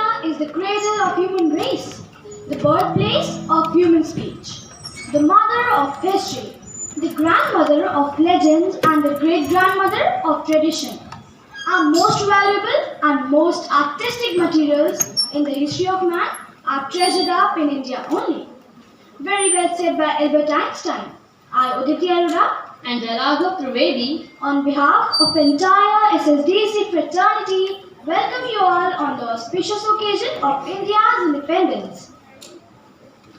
India is the cradle of human race, the birthplace of human speech, the mother of history, the grandmother of legends and the great-grandmother of tradition. Our most valuable and most artistic materials in the history of man are treasured up in India only. Very well said by Albert Einstein. I, Uditi Arora, and Raghav Trivedi, on behalf of entire SSDC fraternity, welcome you all on the auspicious occasion of India's independence.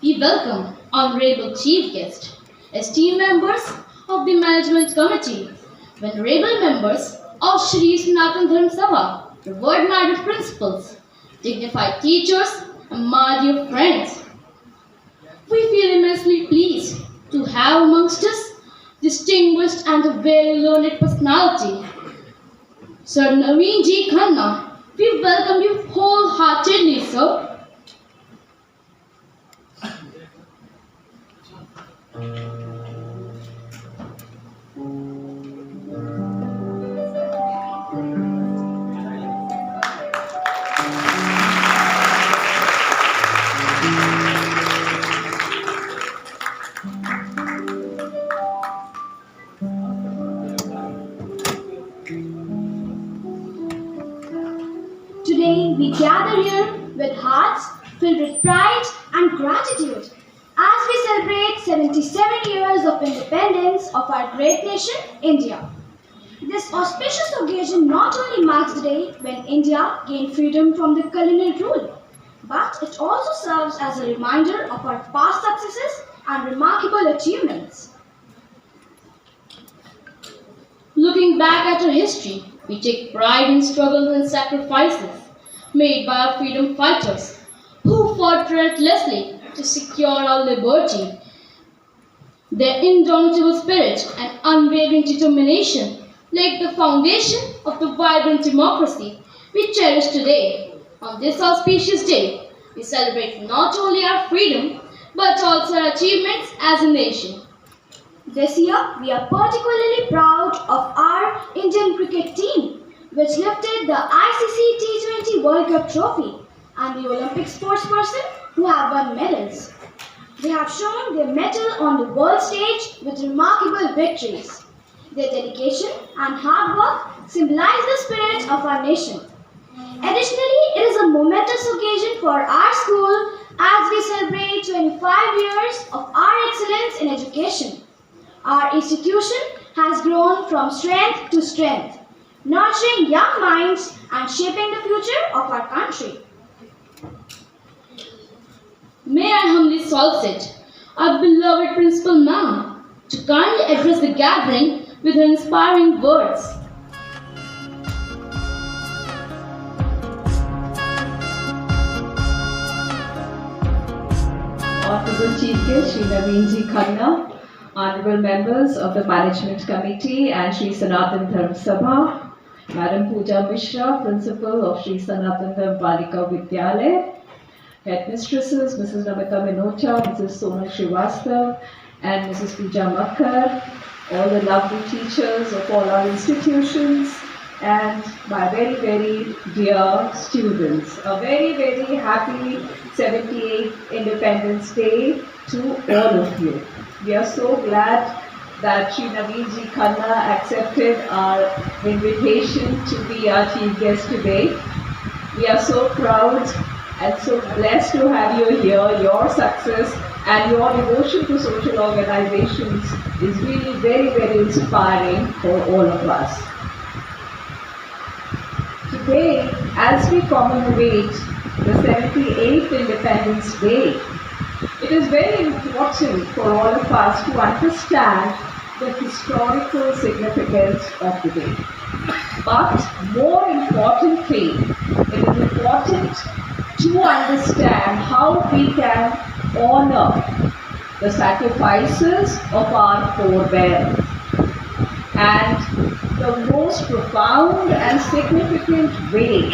we welcome Honorable Chief Guest, esteemed members of the Management Committee, venerable members of Shri Sanatan Dharma Sabha, revered madam principals, dignified teachers, and my dear friends. We feel immensely pleased to have amongst us distinguished and a very learned personality, Sir Naveen Ji Khanna. We welcome you wholeheartedly, sir. Today we gather here with hearts filled with pride and gratitude as we celebrate 77 years of independence of our great nation, India. This auspicious occasion not only marks the day when India gained freedom from the colonial rule, but it also serves as a reminder of our past successes and remarkable achievements. Looking back at our history, we take pride in struggles and sacrifices made by our freedom fighters who fought relentlessly to secure our liberty. Their indomitable spirit and unwavering determination laid the foundation of the vibrant democracy we cherish today. On this auspicious day, we celebrate not only our freedom but also our achievements as a nation. This year, we are particularly proud of our Indian cricket team, which lifted the ICC T20 World Cup trophy, and the Olympic sportsperson who have won medals. They have shown their mettle on the world stage with remarkable victories. Their dedication and hard work symbolize the spirit of our nation. Additionally, it is a momentous occasion for our school as we celebrate 25 years of our excellence in education. Our institution has grown from strength to strength, nurturing young minds and shaping the future of our country. May I humbly solicit our beloved Principal Ma'am to kindly address the gathering with her inspiring words. Honorable Chief Guest Shri Naveen Ji Khanna, Honorable members of the Management Committee and Shri Sanatan Dharma Sabha, Madam Pooja Mishra, Principal of Shri Sanatan Dharma Balika Vidyalaya, Headmistresses Mrs. Namita Minota, Mrs. Sonal Srivastav, and Mrs. Pooja Makkar, all the lovely teachers of all our institutions, and my very, very dear students. A very, very happy 78th Independence Day to all of you. We are so glad that Shri Naveen Ji Khanna accepted our invitation to be our chief guest today. We are so proud and so blessed to have you here. Your success and your devotion to social organizations is really very, very inspiring for all of us. Today, as we commemorate the 78th Independence Day, it is very important for all of us to understand the historical significance of the day. But more importantly, it is important to understand how we can honor the sacrifices of our forebears. And the most profound and significant way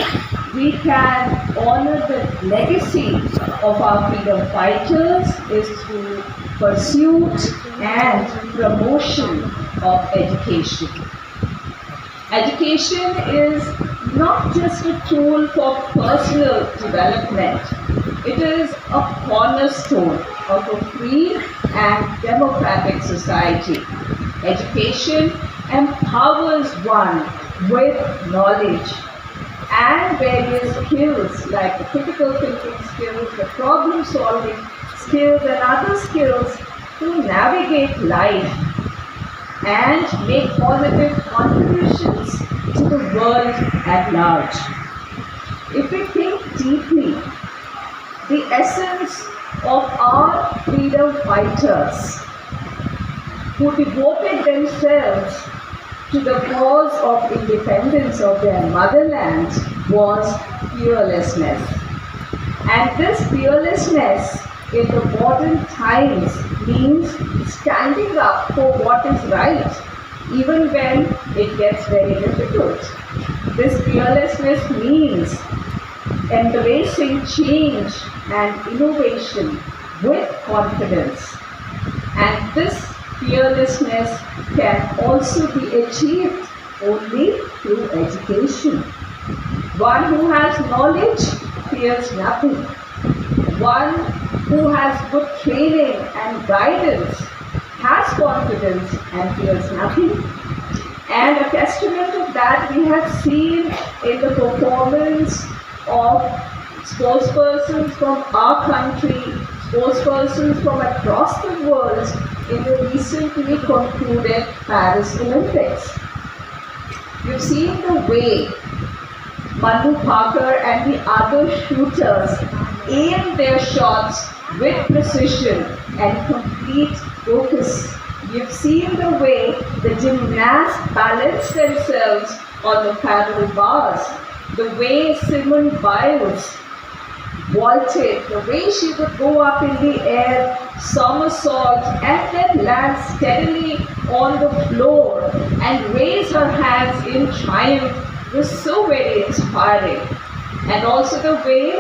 we can honor the legacy of our freedom fighters is through pursuit and promotion of education. Education is not just a tool for personal development, it is a cornerstone of a free and democratic society. Education empowers one with knowledge and various skills like the critical thinking skills, the problem solving skills, and other skills to navigate life and make positive contributions to the world at large. If we think deeply, the essence of our freedom fighters who devoted themselves to the cause of independence of their motherland was fearlessness. And this fearlessness in the modern times means standing up for what is right, even when it gets very difficult. This fearlessness means embracing change and innovation with confidence. And this fearlessness can also be achieved only through education. One who has knowledge fears nothing. One who has good training and guidance has confidence and fears nothing. And a testament of that we have seen in the performance of sportspersons from our country, sportspersons from across the world in the recently concluded Paris Olympics. You've seen the way Manu Bhaker and the other shooters aim their shots with precision and complete focus. You've seen the way the gymnasts balance themselves on the paddle bars, the way Simone Biles vaulted, the way she would go up in the air, somersault, and then land steadily on the floor and raise her hands in triumph was so very inspiring. And also the way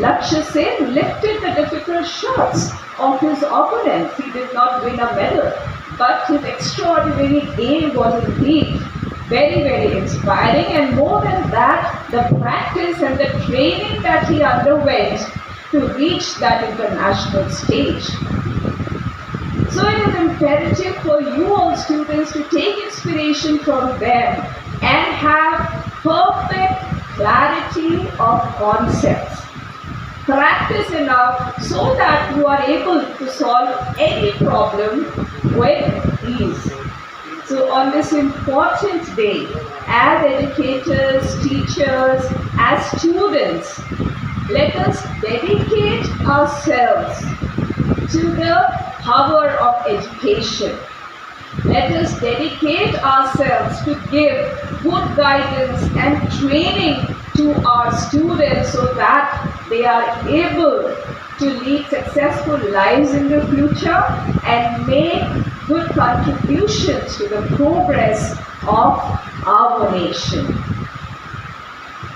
Lakshya Sen lifted the difficult shots of his opponent. He did not win a medal, but his extraordinary aim was indeed very, very inspiring. And more than that, the practice and the training that he underwent to reach that international stage. So it is imperative for you all students to take inspiration from them and have perfect clarity of concepts. Practice enough so that you are able to solve any problem with ease. So on this important day, as educators, teachers, as students, let us dedicate ourselves to the power of education. Let us dedicate ourselves to give good guidance and training to our students so that they are able to lead successful lives in the future and make good contributions to the progress of our nation.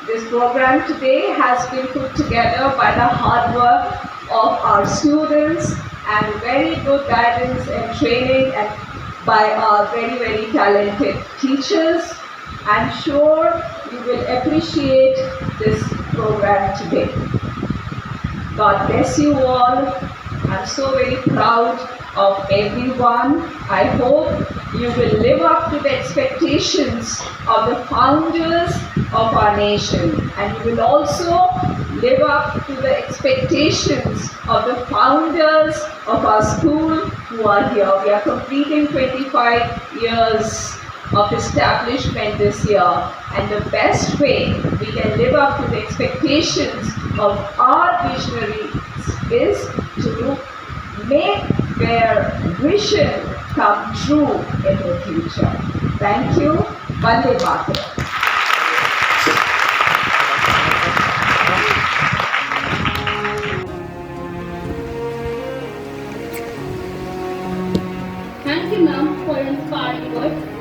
This program today has been put together by the hard work of our students and very good guidance and training and by our very, very talented teachers. I'm sure you will appreciate this program today. God bless you all. I'm so very proud of everyone. I hope you will live up to the expectations of the founders of our nation, and you will also live up to the expectations of the founders of our school who are here. We are completing 25 years of establishment this year, and the best way we can live up to the expectations of our visionaries is to make their vision come true in the future. Thank you. Vande Mataram. Thank you, ma'am, for inspiring words.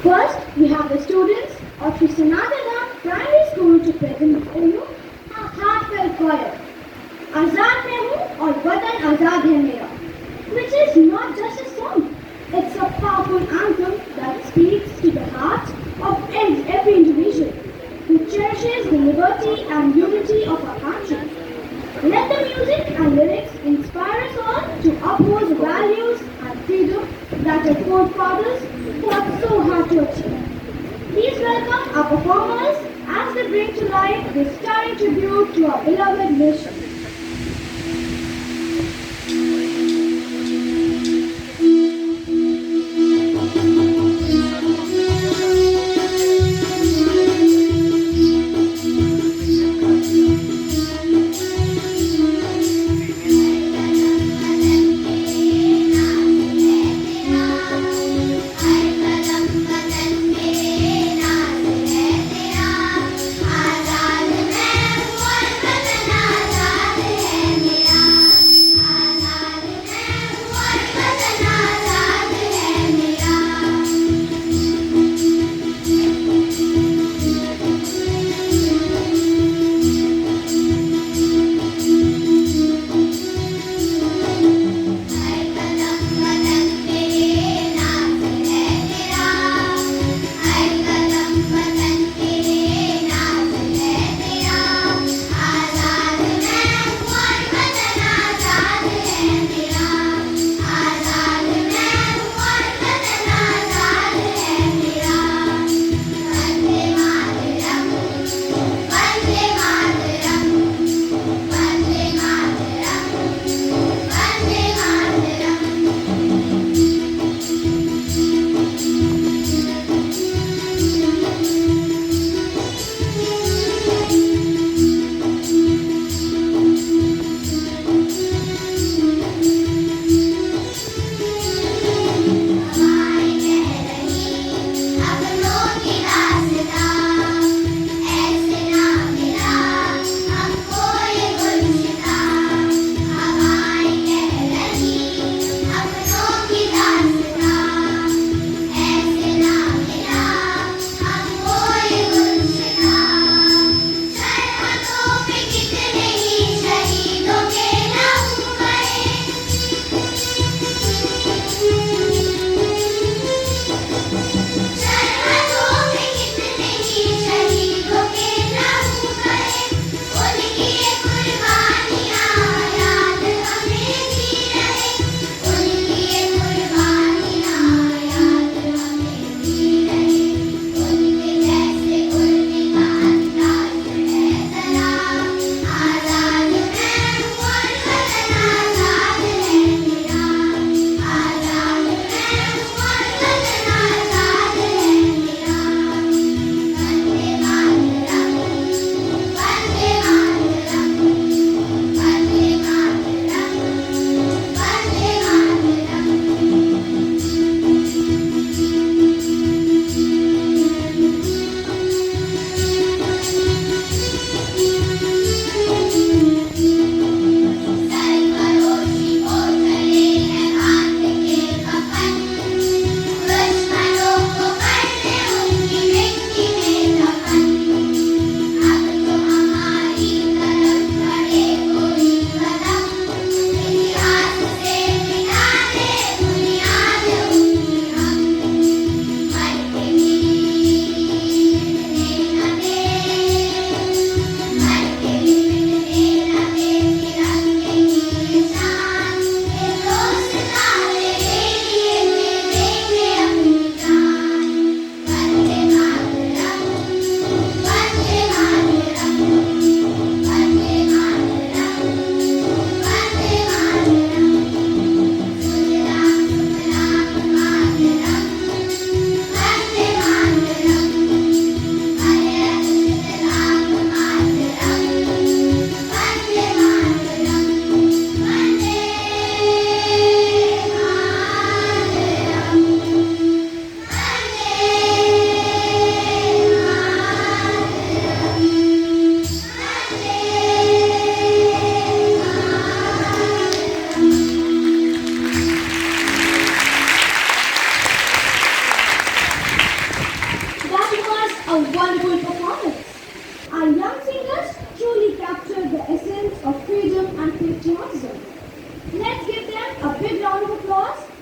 First, we have the students of Sri Sanatana Primary School to present for you a heartfelt choir, Azad Mein Hoon aur Watan Azad Hai Mera, which is not just a song, it's a powerful anthem that speaks to the heart of every individual. who cherishes the liberty and unity of our country. Let the music and lyrics inspire us all to uphold the values and freedom that our forefathers fought so hard to achieve. Please welcome our performers as they bring to life this stirring tribute to our beloved nation.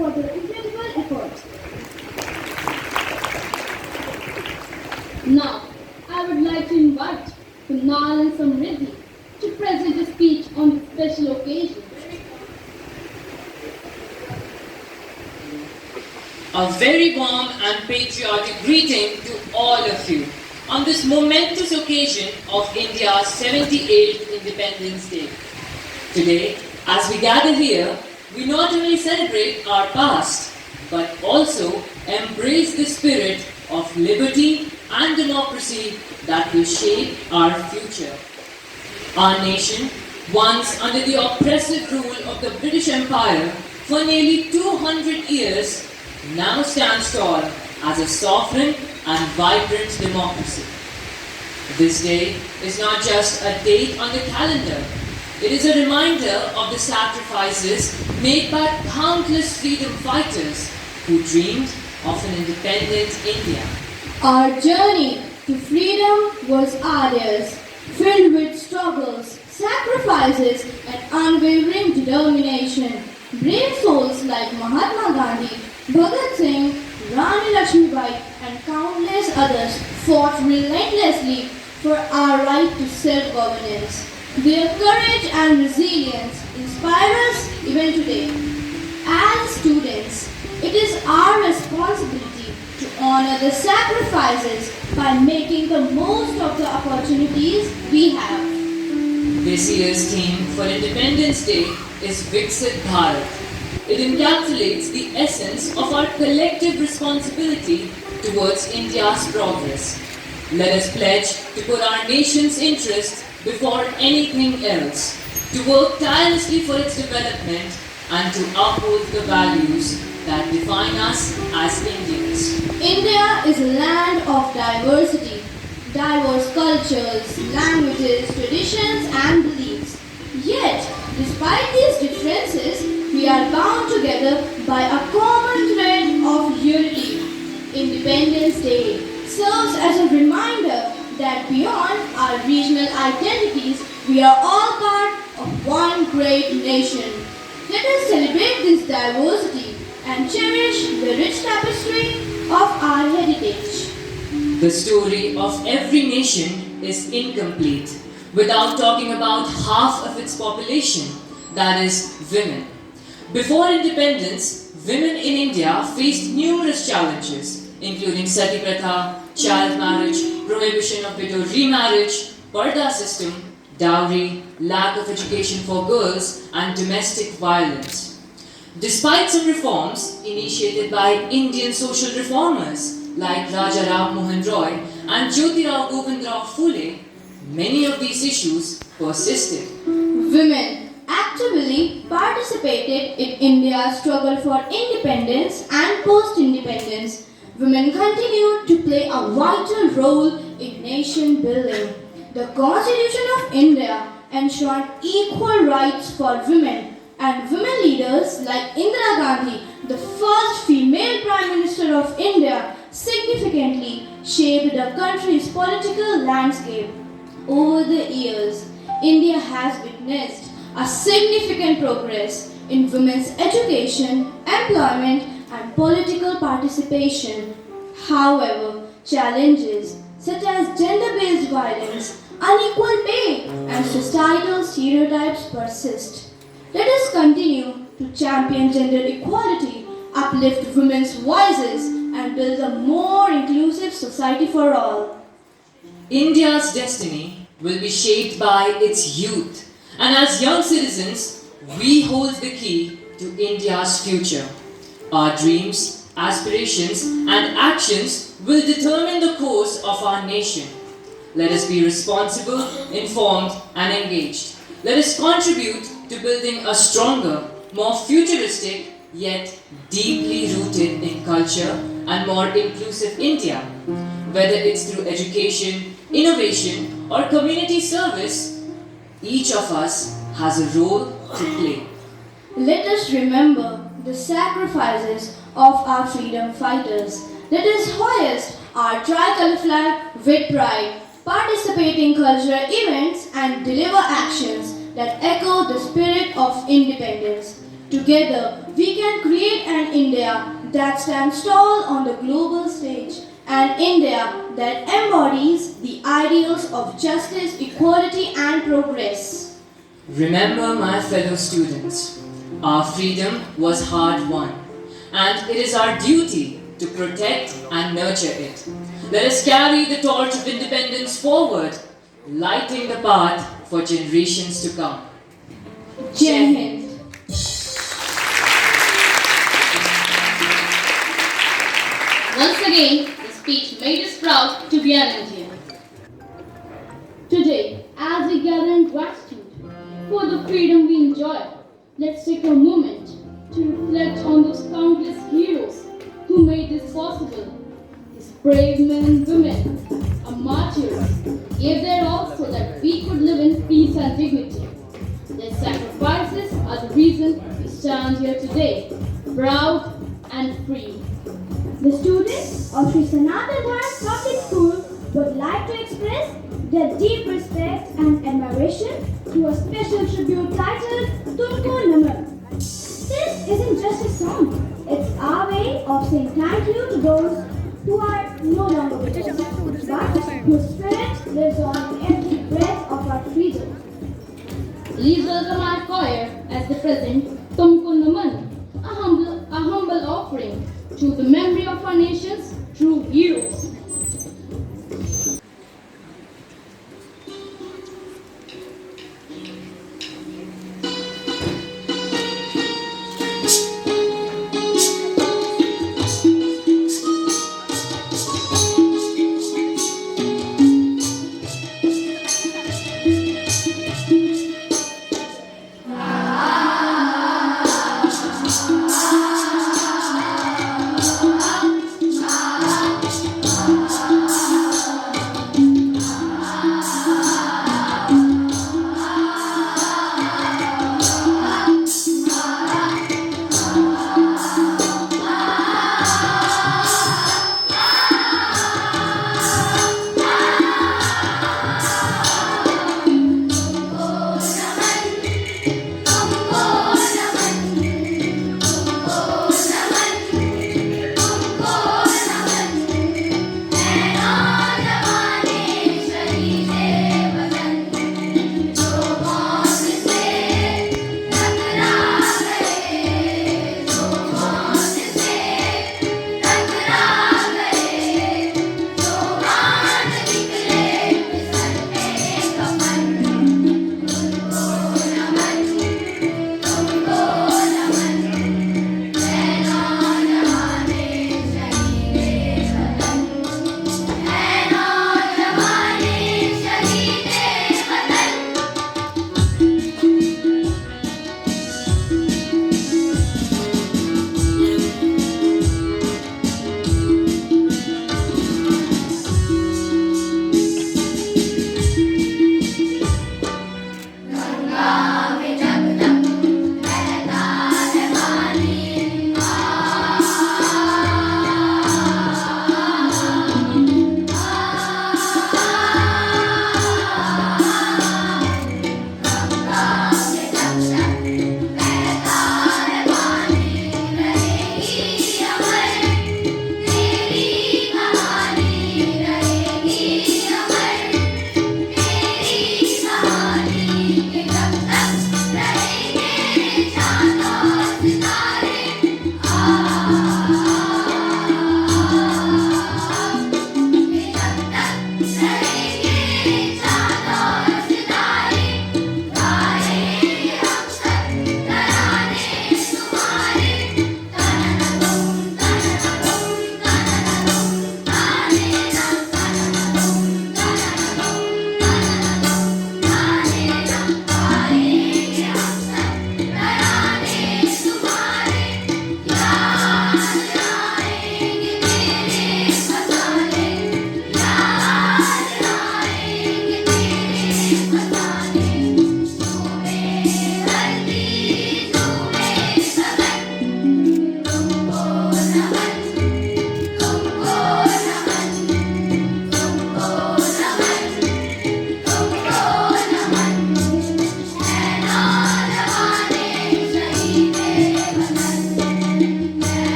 for their incredible efforts. Now, I would like special occasion. A very warm and patriotic greeting to all of you on this momentous occasion of India's 78th Independence Day. Today, as we gather here, we not only celebrate our past, but also embrace the spirit of liberty and democracy that will shape our future. Our nation, once under the oppressive rule of the British Empire for nearly 200 years, now stands tall as a sovereign and vibrant democracy. This day is not just a date on the calendar, it is a reminder of the sacrifices made by countless freedom fighters who dreamed of an independent India. Our journey to freedom was arduous, filled with struggles, sacrifices, and unwavering determination. Brave souls like Mahatma Gandhi, Bhagat Singh, Rani Lakshmibai, and countless others fought relentlessly for our right to self-governance. Their courage and resilience inspire us even today. As students, it is our responsibility to honor the sacrifices by making the most of the opportunities we have. This year's theme for Independence Day is Viksit Bharat. It encapsulates the essence of our collective responsibility towards India's progress. Let us pledge to put our nation's interests before anything else, to work tirelessly for its development and to uphold the values that define us as Indians. India is a land of diversity, diverse cultures, languages, traditions, and beliefs. Yet, despite these differences, we are bound together by a common thread of unity. Independence Day serves as a reminder that beyond our regional identities, we are all part of one great nation. Let us celebrate this diversity and cherish the rich tapestry of our heritage. The story of every nation is incomplete without talking about half of its population, that is, women. Before independence, women in India faced numerous challenges, including sati pratha, child marriage, prohibition of widow remarriage, parda system, dowry, lack of education for girls, and domestic violence. Despite some reforms initiated by Indian social reformers like Raja Ram Mohan Roy and Jyotirao Govindrao Phule, many of these issues persisted. Women actively participated in India's struggle for independence and post-independence. Women continued to play a vital role in nation building. The Constitution of India ensured equal rights for women, and women leaders like Indira Gandhi, the first female Prime Minister of India, significantly shaped the country's political landscape. Over the years, India has witnessed a significant progress in women's education, employment, and political participation. However, challenges such as gender-based violence, unequal pay, and societal stereotypes persist. Let us continue to champion gender equality, uplift women's voices, and build a more inclusive society for all. India's destiny will be shaped by its youth, and as young citizens, we hold the key to India's future. Our dreams, aspirations, and actions will determine the course of our nation. Let us be responsible, informed, and engaged. Let us contribute to building a stronger, more futuristic, yet deeply rooted in culture and more inclusive India. Whether it's through education, innovation, or community service, each of us has a role to play. Let us remember the sacrifices of our freedom fighters. Let us hoist our tricolor flag with pride, participate in cultural events, and deliver actions that echo the spirit of independence. Together, we can create an India that stands tall on the global stage, an India that embodies the ideals of justice, equality, and progress. Remember, my fellow students, our freedom was hard won, and it is our duty to protect and nurture it. Let us carry the torch of independence forward, lighting the path for generations to come. Jai Hind. Once again, the speech made us proud to be an Indian. Today, as we gather in gratitude for the freedom we enjoy, let's take a moment to reflect on those countless heroes who made this possible. These brave men and women, our martyrs, gave their all so that we could live in peace and dignity. Their sacrifices are the reason we stand here today, proud and free. The students of Sri Sanatana Dharma Public School would like to express their deep respect and admiration through a special tribute titled Tumko Naman. This isn't just a song, it's our way of saying thank you to those who are no longer with us, but whose spirit lives on in every breath of our freedom. Please welcome our choir as they present Tumko Naman, a humble offering to the memory of our nation's true heroes.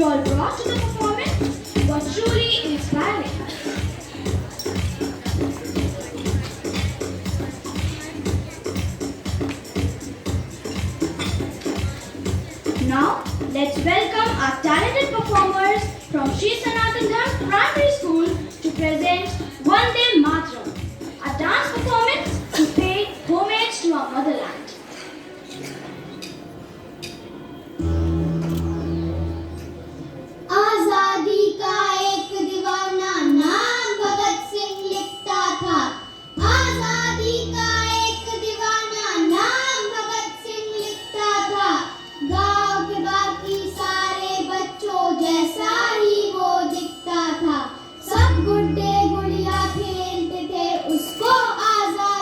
all brought to the performance were truly inspiring. Now, let's welcome our talented performers from Sri Sanatan Dharm Primary School to present Vande Mataram, a dance performance to pay homage to our motherland. आजादी का एक दीवाना नाम भगत सिंह लिखता था। आजादी का एक दीवाना नाम भगत सिंह लिखता था। गांव के बाकी सारे बच्चों जैसा ही वो दिखता था। सब गुड्डे गुड़िया खेलते थे, उसको आजादी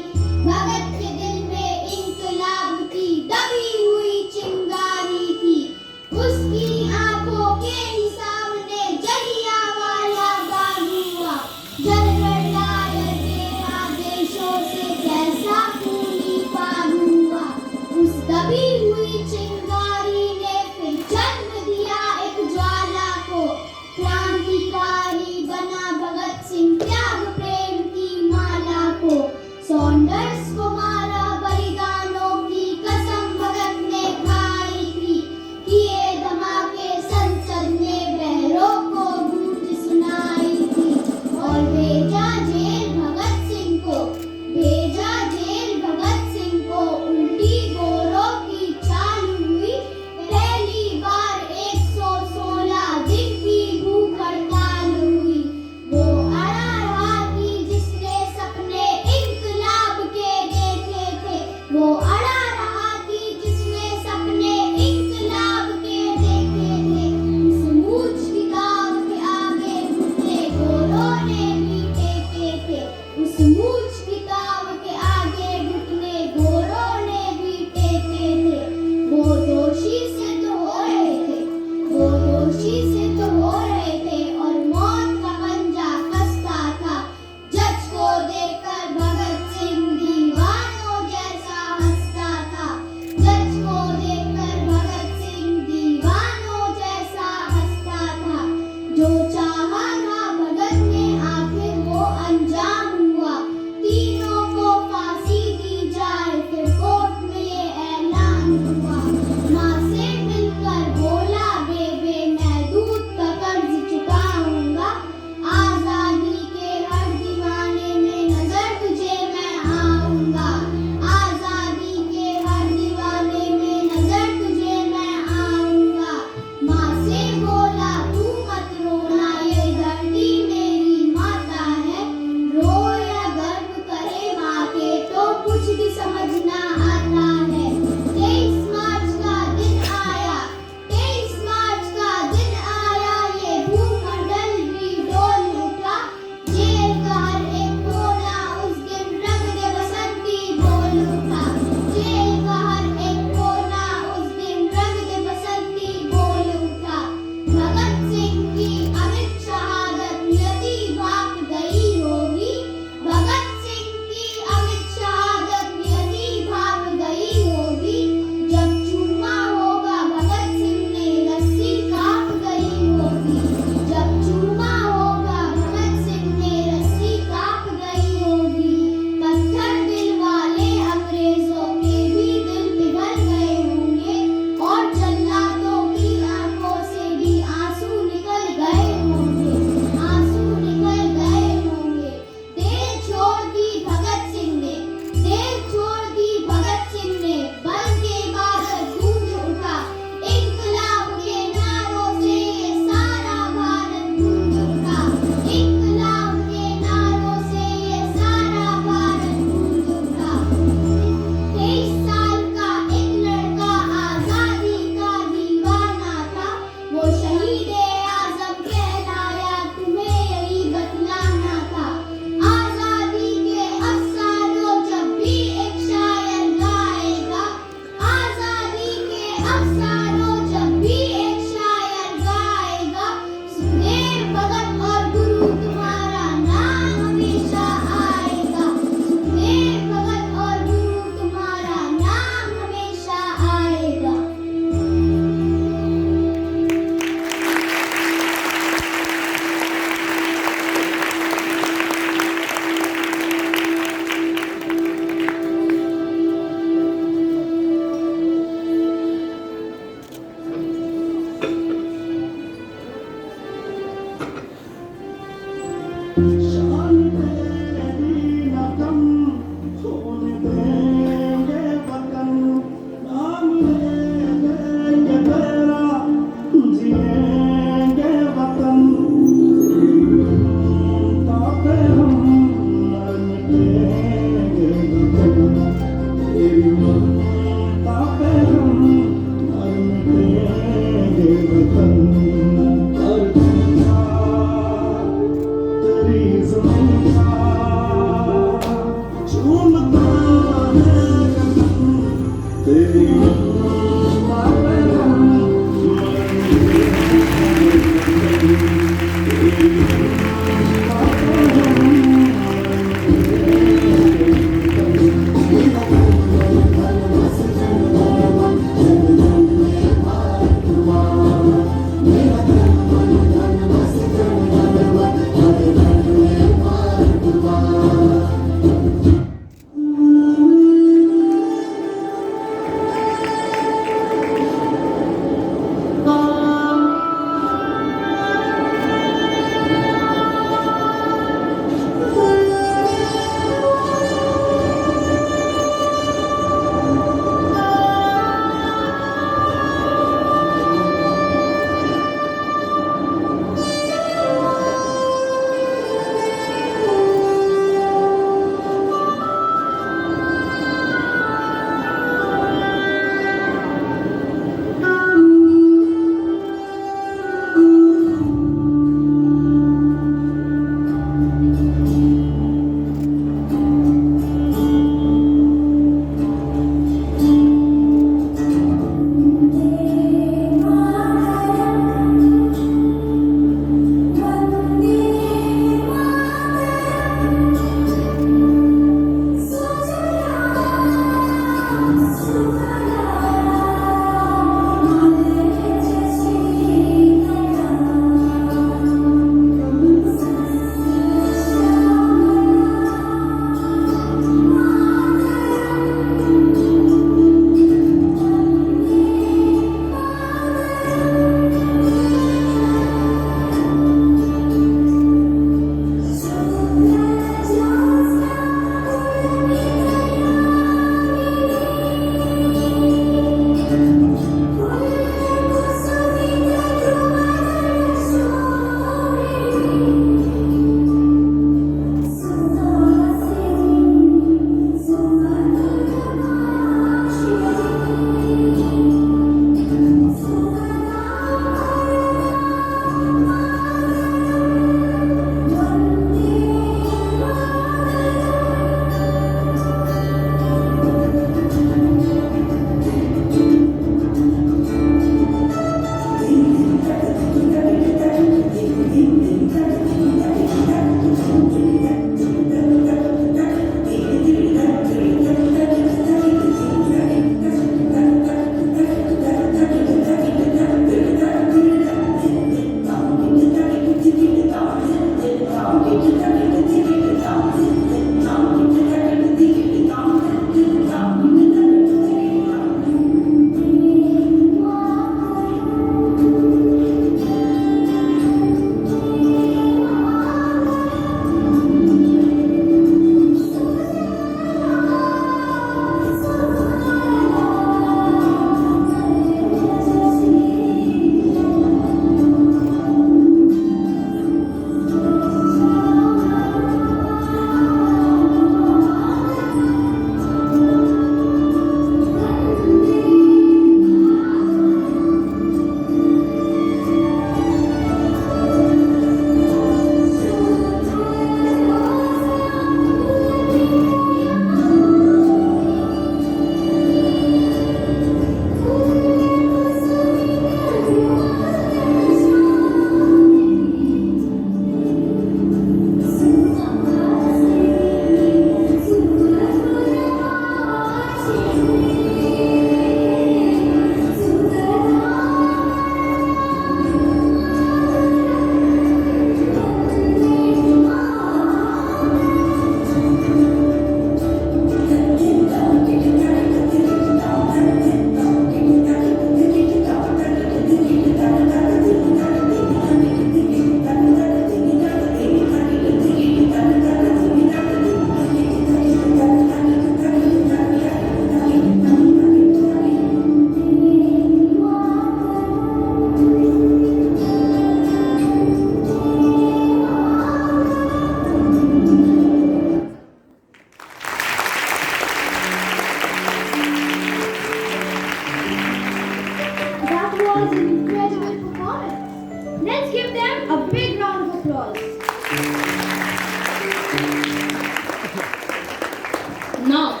Now,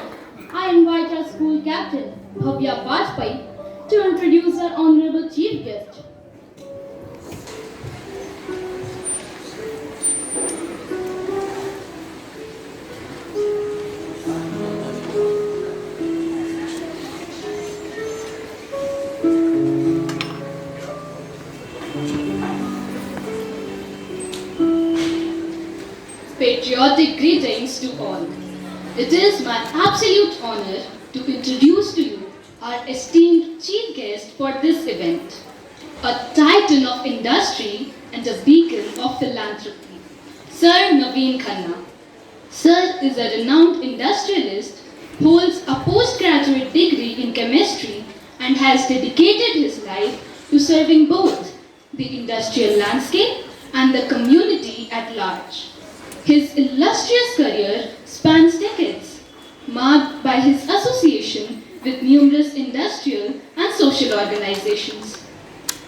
I invite our school captain, Bhavya Bajpai, to introduce our honorable chief guest. Patriotic greetings to all. It is my absolute honor to introduce to you our esteemed chief guest for this event, a titan of industry and a beacon of philanthropy, Sir Naveen Khanna. Sir is a renowned industrialist, holds a postgraduate degree in chemistry, and has dedicated his life to serving both the industrial landscape and the community at large. His illustrious career spans decades, marked by his association with numerous industrial and social organizations.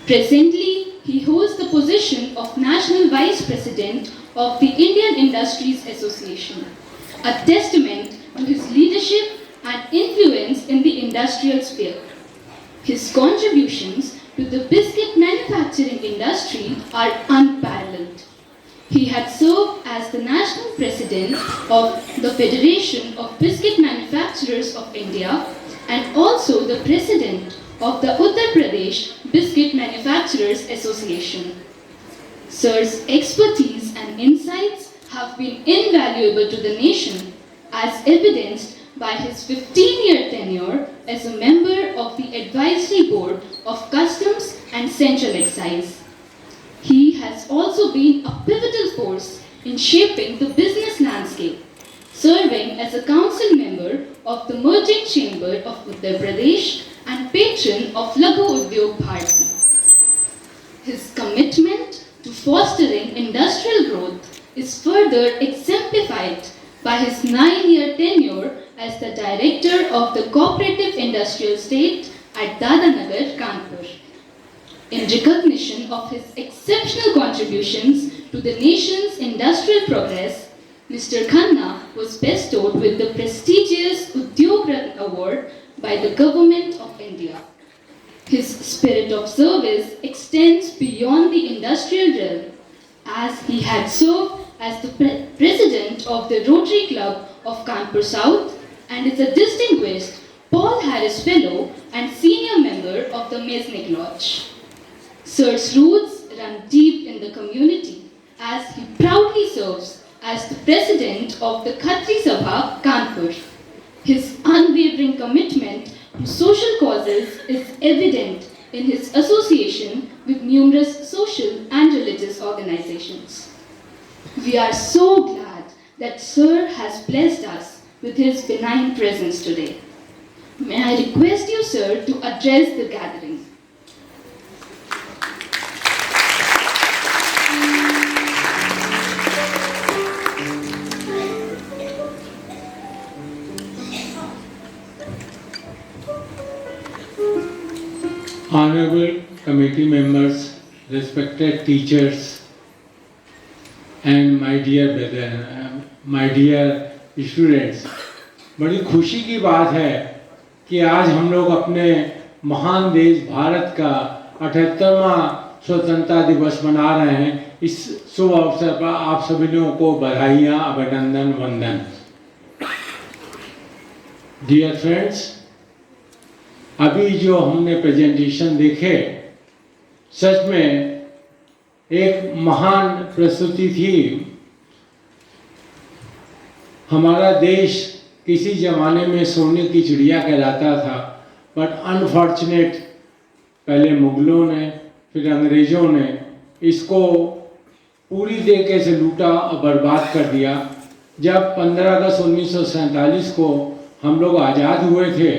Presently, he holds the position of National Vice President of the Indian Industries Association, a testament to his leadership and influence in the industrial sphere. His contributions to the biscuit manufacturing industry are unparalleled. He had served as the national president of the Federation of Biscuit Manufacturers of India and also the president of the Uttar Pradesh Biscuit Manufacturers Association. Sir's expertise and insights have been invaluable to the nation, as evidenced by his 15-year tenure as a member of the Advisory Board of Customs and Central Excise. He has also been a pivotal force in shaping the business landscape, serving as a council member of the Merchant Chamber of Uttar Pradesh and patron of Laghu Udyog Bharati. His commitment to fostering industrial growth is further exemplified by his 9-year tenure as the director of the Cooperative Industrial Estate at Dadanagar, Kanpur. In recognition of his exceptional contributions to the nation's industrial progress, Mr. Khanna was bestowed with the prestigious Udyog Ratna Award by the Government of India. His spirit of service extends beyond the industrial realm, as he had served as the president of the Rotary Club of Kanpur South and is a distinguished Paul Harris Fellow and senior member of the Mesnick Lodge. Sir's roots run deep in the community, as he proudly serves as the president of the Khatri Sabha, Kanpur. His unwavering commitment to social causes is evident in his association with numerous social and religious organizations. We are so glad that Sir has blessed us with his benign presence today. May I request you, sir, to address the gathering. Honorable committee members, respected teachers, and my dear students, बड़ी खुशी की बात है कि आज हम लोग अपने महान देश भारत का 78वां स्वतंत्रता दिवस मना रहे हैं। इस शुभ अवसर पर आप सभी लोगों को बधाइयाँ, अभिनंदन, वंदन। डियर फ्रेंड्स, अभी जो हमने प्रेजेंटेशन देखे, सच में एक महान प्रस्तुति थी। हमारा देश किसी ज़माने में सोने की चिड़िया कहलाता था, बट अनफॉर्चुनेट पहले मुगलों ने फिर अंग्रेज़ों ने इसको पूरी तरीके से लूटा और बर्बाद कर दिया। जब 15 अगस्त 1947 को हम लोग आज़ाद हुए थे,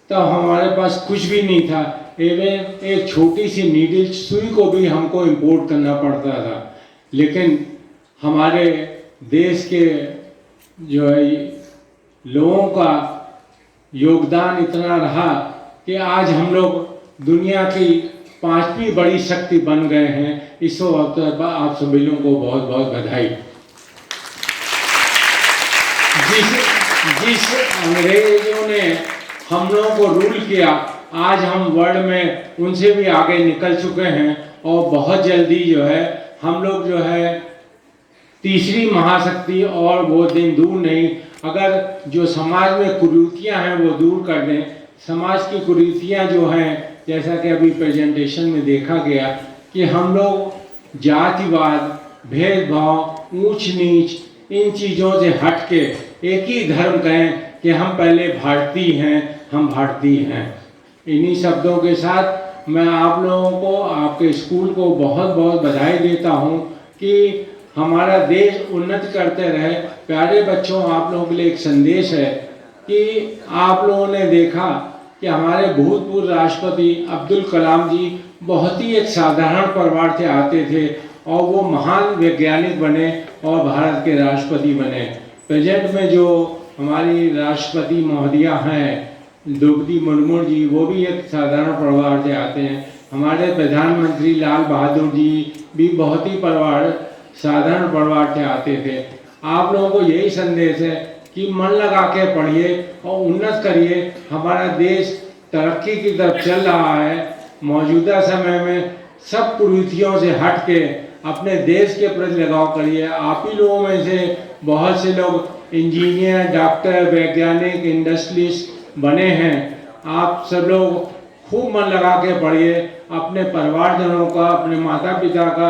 तब हमारे पास कुछ भी नहीं था। एवं एक छोटी सी नीडल सुई को भी हमको इंपोर्ट करना पड़ता था। लेकिन हमारे देश के जो है लोगों का योगदान इतना रहा कि आज हम लोग दुनिया की 5वीं बड़ी शक्ति बन गए हैं। इस अवसर पर आप सभी लोगों को बहुत बहुत बधाई। जिस अंग्रेजों ने हम लोगों को रूल किया, आज हम वर्ल्ड में उनसे भी आगे निकल चुके हैं और बहुत जल्दी जो है हम लोग जो है तीसरी महाशक्ति, और वो दिन दूर नहीं। अगर जो समाज में कुरीतियाँ हैं वो दूर कर दें, समाज की कुरीतियाँ जो हैं, जैसा कि अभी प्रेजेंटेशन में देखा गया कि हम लोग जातिवाद, भेदभाव, ऊंच नीच, इन चीज़ों से हट के एक ही धर्म कहें कि हम पहले भारतीय हैं, हम भारतीय हैं। इन्हीं शब्दों के साथ मैं आप लोगों को, आपके स्कूल को बहुत बहुत बधाई देता हूं कि हमारा देश उन्नति करते रहे। प्यारे बच्चों, आप लोगों के लिए एक संदेश है कि आप लोगों ने देखा कि हमारे भूतपूर्व राष्ट्रपति अब्दुल कलाम जी बहुत ही एक साधारण परिवार से आते थे और वो महान वैज्ञानिक बने और भारत के राष्ट्रपति बने। प्रेजेंट में जो हमारी राष्ट्रपति महोदया हैं द्रौपदी मुर्मू जी, वो भी एक साधारण परिवार से आते हैं। हमारे प्रधानमंत्री लाल बहादुर जी भी बहुत ही साधारण परिवार से आते थे। आप लोगों को यही संदेश है कि मन लगा के पढ़िए और उन्नत करिए। हमारा देश तरक्की की तरफ चल रहा है। मौजूदा समय में सब कुरीतियों से हट के अपने देश के प्रति लगाव करिए। आप ही लोगों में से बहुत से लोग इंजीनियर, डॉक्टर, वैज्ञानिक, इंडस्ट्रियलिस्ट बने हैं। आप सब लोग खूब मन लगा के पढ़िए, अपने परिवारजनों का, अपने माता पिता का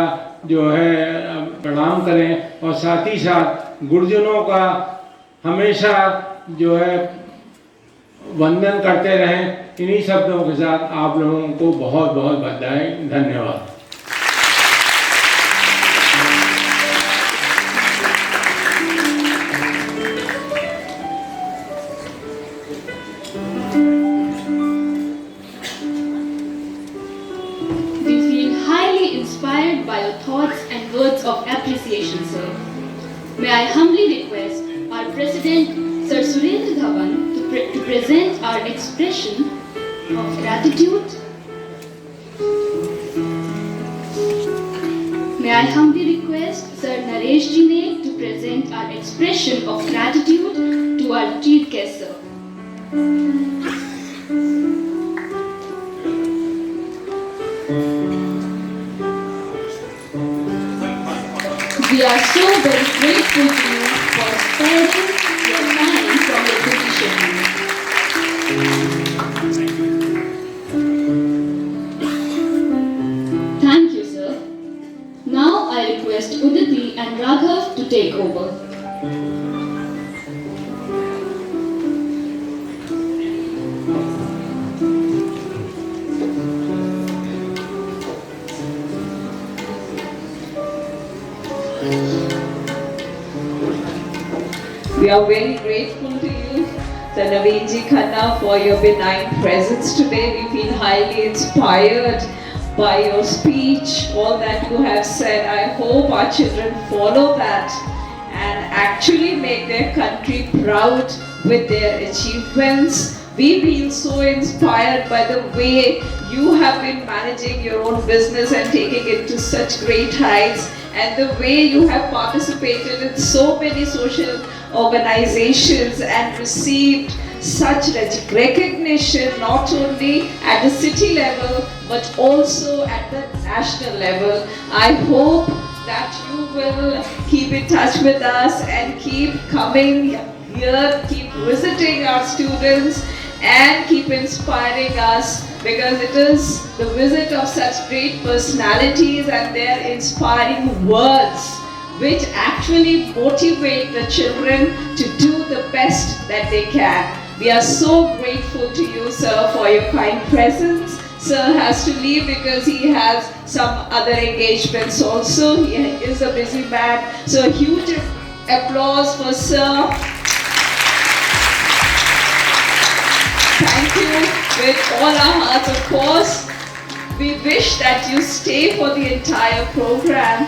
जो है प्रणाम करें और साथ ही साथ गुरुजनों का हमेशा जो है वंदन करते रहें। इन्हीं शब्दों के साथ आप लोगों को बहुत बहुत बधाई, धन्यवाद। We feel highly inspired by your thoughts and words of appreciation, sir. May I humbly request our President, Sir Surendra Dhawan, to present our expression of gratitude. May I humbly request Sir Naresh Jine to present our expression of gratitude to our chief guest, sir. We are so very grateful to you for sparing your time from your busy schedule. Thank you, sir. Now I request Uditi and Raghav to take over. We are very grateful to you, Sir Naveen Ji Khanna, for your benign presence today. We feel highly inspired by your speech, all that you have said. I hope our children follow that and actually make their country proud with their achievements. We feel so inspired by the way you have been managing your own business and taking it to such great heights, and the way you have participated in so many social organizations and received such recognition not only at the city level but also at the national level. I hope that you will keep in touch with us and keep coming here, keep visiting our students and keep inspiring us, because it is the visit of such great personalities and their inspiring words which actually motivate the children to do the best that they can. We are so grateful to you, sir, for your kind presence. Sir has to leave because he has some other engagements also. He is a busy man. So a huge applause for sir. Thank you with all our hearts, of course. We wish that you stay for the entire program.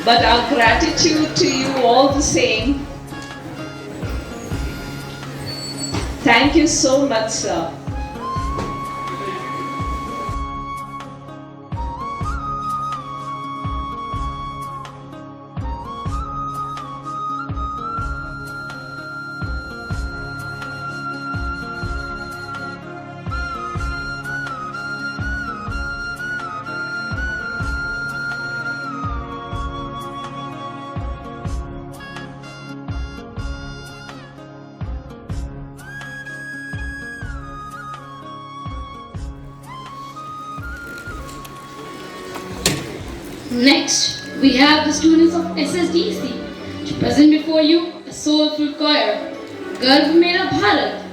But our gratitude to you all the same. Thank you so much, sir. Next, we have the students of SSDC to present before you a soulful choir, Garv Mera Bharat.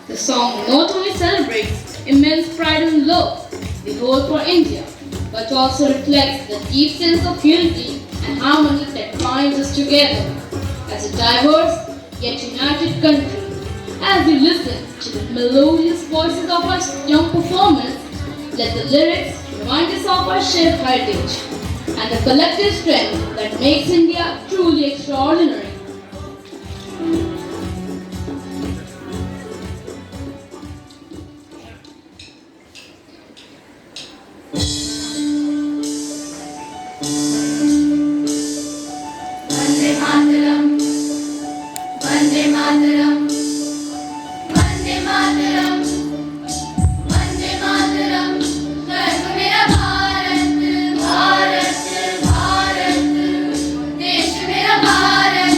The song not only celebrates immense pride and love we hold for India, but also reflects the deep sense of unity and harmony that binds us together as a diverse yet united country. As we listen to the melodious voices of our young performers, let the lyrics remind us of our shared heritage and the collective strength that makes India truly extraordinary. Vande Mataram, Vande Mataram, Vande Mataram, Vande Mataram. Garv mera Bharat, Bharat, Bharat, Desh mera Bharat,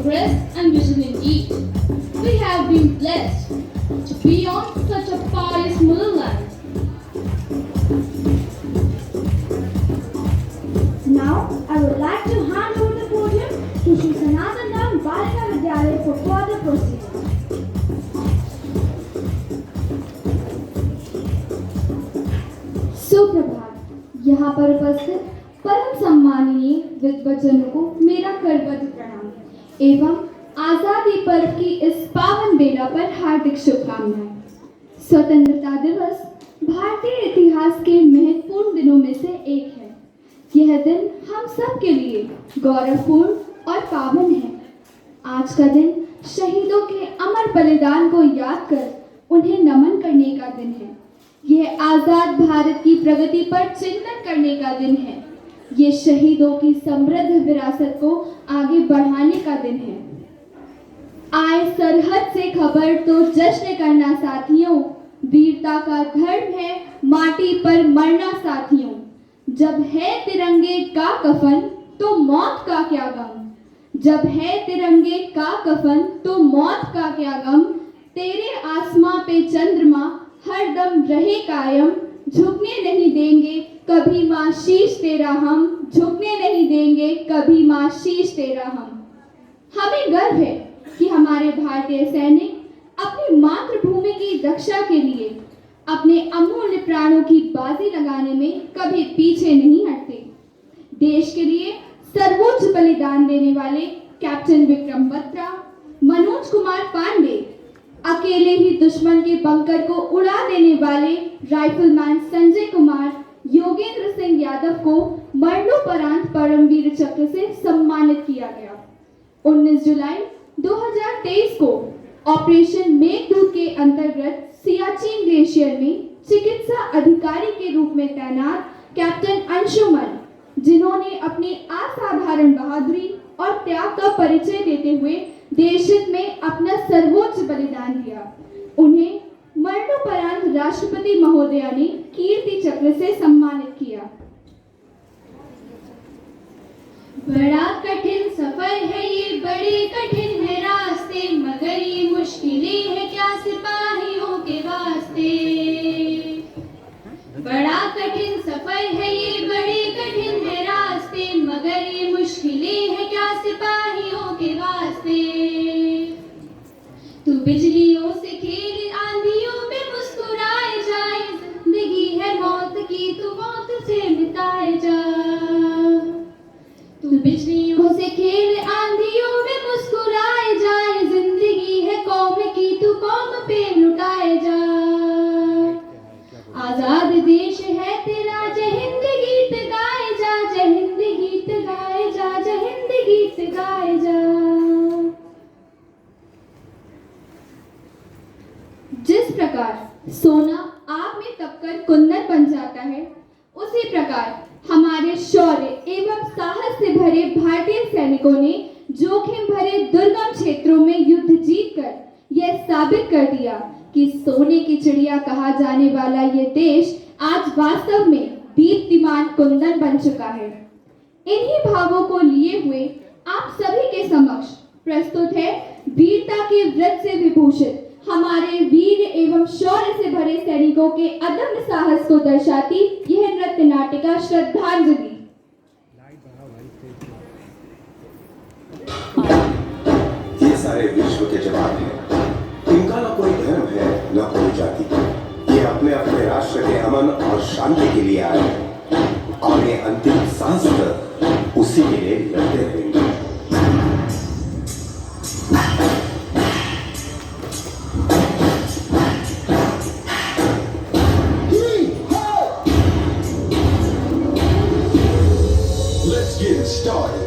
progress and vision indeed. We have been blessed to be on such a pious motherland. Now, I would like to hand over the podium to Shri Sanatandam Balika Vidyalaya for further proceedings. सुप्रभात। यहाँ पर उपस्थित परम सम्माननीय विद्वजनों को मेरा करबद्ध प्रणाम एवं आजादी पर्व की इस पावन बेला पर हार्दिक शुभकामनाएं। स्वतंत्रता दिवस भारतीय इतिहास के महत्वपूर्ण दिनों में से एक है। यह दिन हम सब के लिए गौरवपूर्ण और पावन है। आज का दिन शहीदों के अमर बलिदान को याद कर उन्हें नमन करने का दिन है। यह आजाद भारत की प्रगति पर चिंतन करने का दिन है। ये शहीदों की समृद्ध विरासत को आगे बढ़ाने का दिन है। आए सरहद से खबर तो जश्न करना साथियों, वीरता का धर्म है माटी पर मरना साथियों। जब है तिरंगे का कफन तो मौत का क्या गम, जब है तिरंगे का कफन तो मौत का क्या गम। तेरे आसमां पे चंद्रमा हर दम रहे कायम, झुकने नहीं देंगे कभी मां शीश तेरा हम, झुकने नहीं देंगे कभी मां शीश तेरा हम। हमें गर्व है कि हमारे भारतीय सैनिक अपनी मातृभूमि की रक्षा के लिए अपने अमूल्य प्राणों की बाजी लगाने में कभी पीछे नहीं हटते। देश के लिए सर्वोच्च बलिदान देने वाले कैप्टन विक्रम बत्रा, मनोज कुमार पांडे, अकेले ही दुश्मन के बंकर को उड़ा देने वाले राइफलमैन संजय कुमार, योगेंद्र सिंह यादव को मरणोपरांत परमवीर चक्र से सम्मानित किया गया। 19 जुलाई 2023 को ऑपरेशन मेघदूत के अंतर्गत सियाचिन ग्लेशियर में चिकित्सा अधिकारी के रूप में तैनात कैप्टन अंशुमन, जिन्होंने अपनी असाधारण बहादुरी और त्याग का परिचय देते हुए देश हित में अपना सर्वोच्च बलिदान दिया, उन्हें मरणोपरांत राष्ट्रपति महोदया ने कीर्ति चक्र से सम्मानित किया। बड़ा कठिन सफर है ये, बड़े कठिन है रास्ते, मगर ये मुश्किलें है क्या सिपाहियों के वास्ते। बड़ा कठिन सफर है ये, बड़े कठिन है रास्ते, मगर ये मुश्किलें है क्या सिपाहियों के वास्ते। तू बिजलियों से खेल आंधियों में मुस्कुराए जाए, जिंदगी है मौत की तू मौत से मिटाए जा। तू बिजलियों से खेल आंधियों में मुस्कुराए जाए, जिंदगी है कौम की तू कौम पे लुटाए जा। आजाद देश है तेरा, जय हिंद गीत गाए जा, जय हिंद गीत गाए जा, जय हिंद गीत गाए जा। जिस प्रकार सोना आग में तपकर कुंदन बन जाता है, उसी प्रकार हमारे शौर्य एवं साहस से भरे भारतीय सैनिकों ने जोखिम भरे दुर्गम क्षेत्रों में युद्ध जीतकर यह साबित कर दिया कि सोने की चिड़िया कहा जाने वाला ये देश आज वास्तव में दीप्तिमान कुंदन बन चुका है। इन्हीं भावों को लिए हुए आप सभी के समक्ष प्रस्तुत है वीरता के व्रत से विभूषित हमारे वीर एवं शौर्य से भरे सैनिकों के अदम्य साहस को दर्शाती यह नृत्य नाटिका श्रद्धांजलि। ये सारे विश्व के जवान हैं। इनका न कोई धर्म है न कोई जाति। ये अपने अपने राष्ट्र के अमन और शांति के लिए आए हैं और ये अंतिम सांस तक उसी के लिए लड़ते रहेंगे। Let's get started.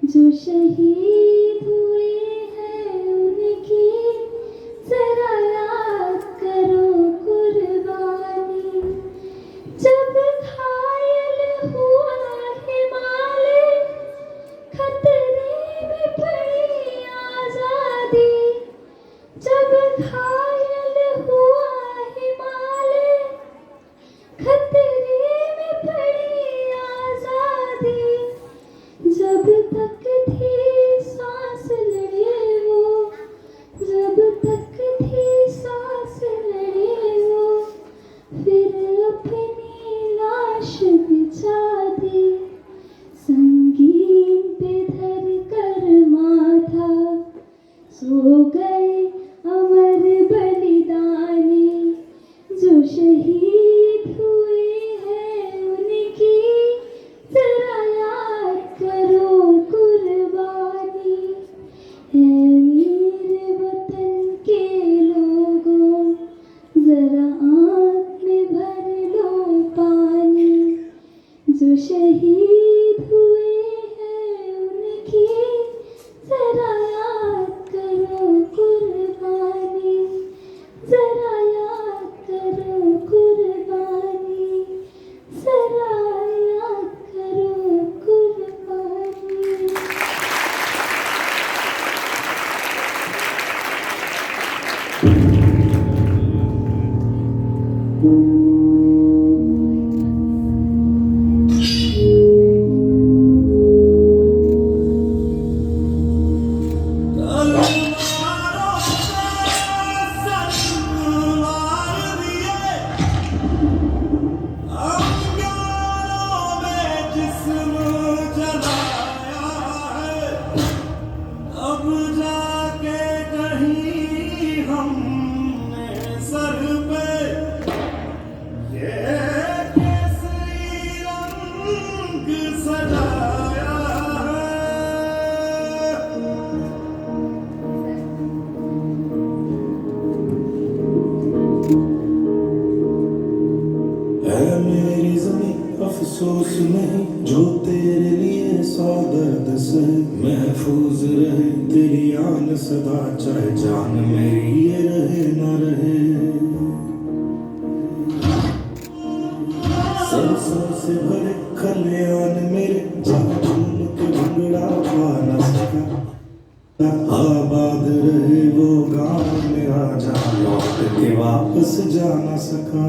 जो शहीद हुए हैं उनकी जरा याद करो कुर्बानी। जब घायल हुआ हिमालय खतरे में पड़ी आजादी। जब घायल हुआ हिमालय खतरे में पड़ी आजादी। जब तक थी सांस लड़े वो, जब तक थी सांस लड़े वो, फिर अपनी लाश बिछा दी। संगीन पे धर कर माथा सो गए अमर बलिदानी। जो शहीद हुए हैं उनकी जरा याद करो कुर्बानी। है वीर वतन के लोगों जरा आँख में भर लो पानी। जो शहीद हुए हैं उनकी जरा याद करो कुर्बानी। जरा याद करो कुर्बानी। जरा याद करो कुर्बानी। है मेरी ज़मीं अफसोस नहीं जो तेरे लिए सौ दर्द से। महफूज रहे तेरी आन सदा चाहे जान मेरी ये रहे न रहे। सरसों से भरे खलियान मेरे जहाँ झूम के भंगड़ा पा न सका। आबाद रहे वो गाँव मेरा जहाँ लौट के वापस जा न सका।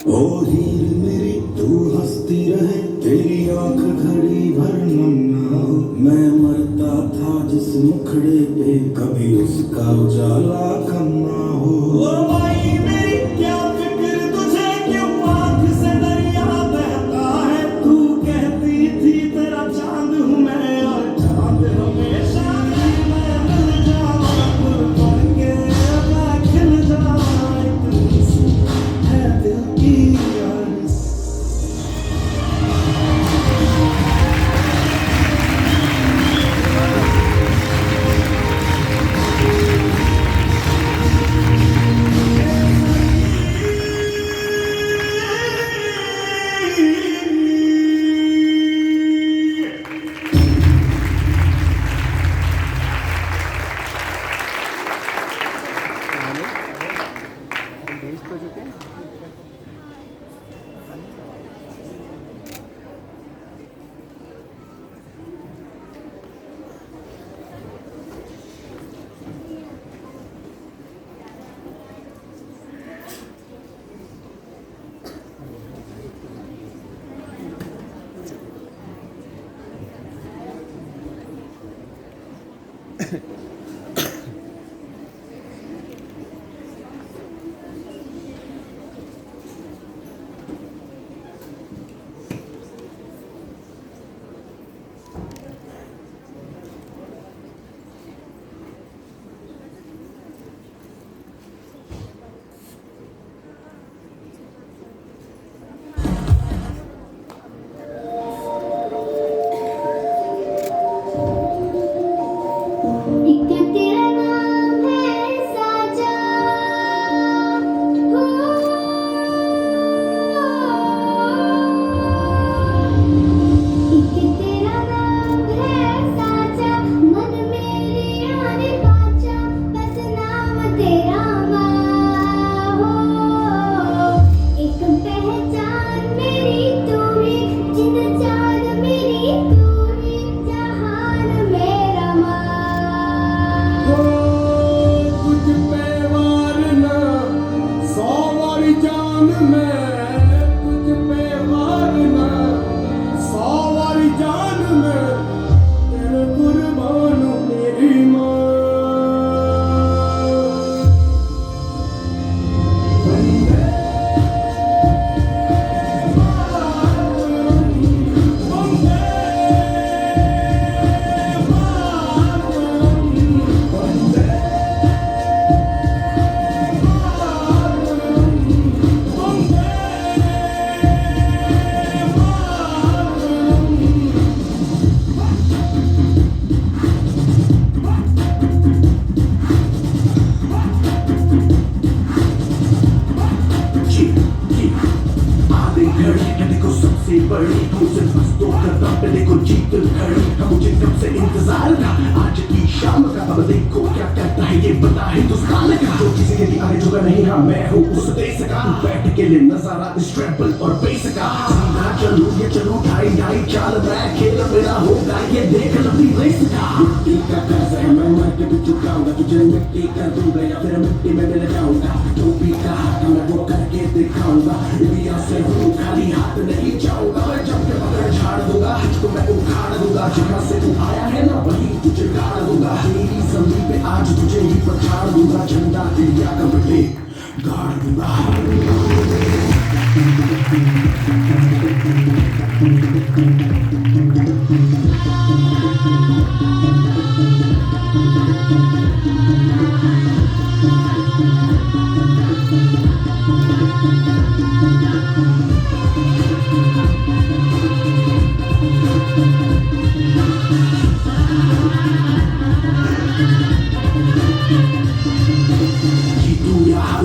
ओ हीर मेरी तू हंसती रहे तेरी आंख घड़ी भर नम ना हो। मैं मरता था जिस मुखड़े पे कभी उसका उजाला कम ना हो। ओ माई मेरी क्या फिक्र तुझे क्यों आंख से दरिया बहता है। तू कहती थी तेरा चांद हूँ मैं और चांद हमेशा मैं मिल जाऊँ बन के मैं खिल जाऊँ। इतनी सी है दिल की आरज़ू। देखो क्या कहता है ये बता हिंदुस्तान का, जो किसी के भी आगे झुका नहीं, हाँ मैं हूँ उस देश का। बैठ के ले नजारा इस ट्रैवल और बेस का, सीधा चलूं ये चलूं ढाई ढाई चाल, मैं खेल मेरा होगा ये देख लंबी रेस का। मिट्टी का कर्ज है मैं मर के भी चुकाऊंगा, तुझे मिट्टी कर दूंगा या फिर मिट्टी में मिल जाऊंगा। जो भी कहा था मैं वो करके दिखाऊंगा, इंडिया से हूँ खाली हाथ नहीं जाऊंगा। मैं जब के बगैर झाड़ दूंगा तुझको मैं उखाड़ दूंगा, जहाँ से तू आया है ना वही तुझे गाड़ दूंगा। तेरी जमीन पे आज तुझे ही पछाड़ दूंगा, झंडा इंडिया का बटे गाड़ दूंगा।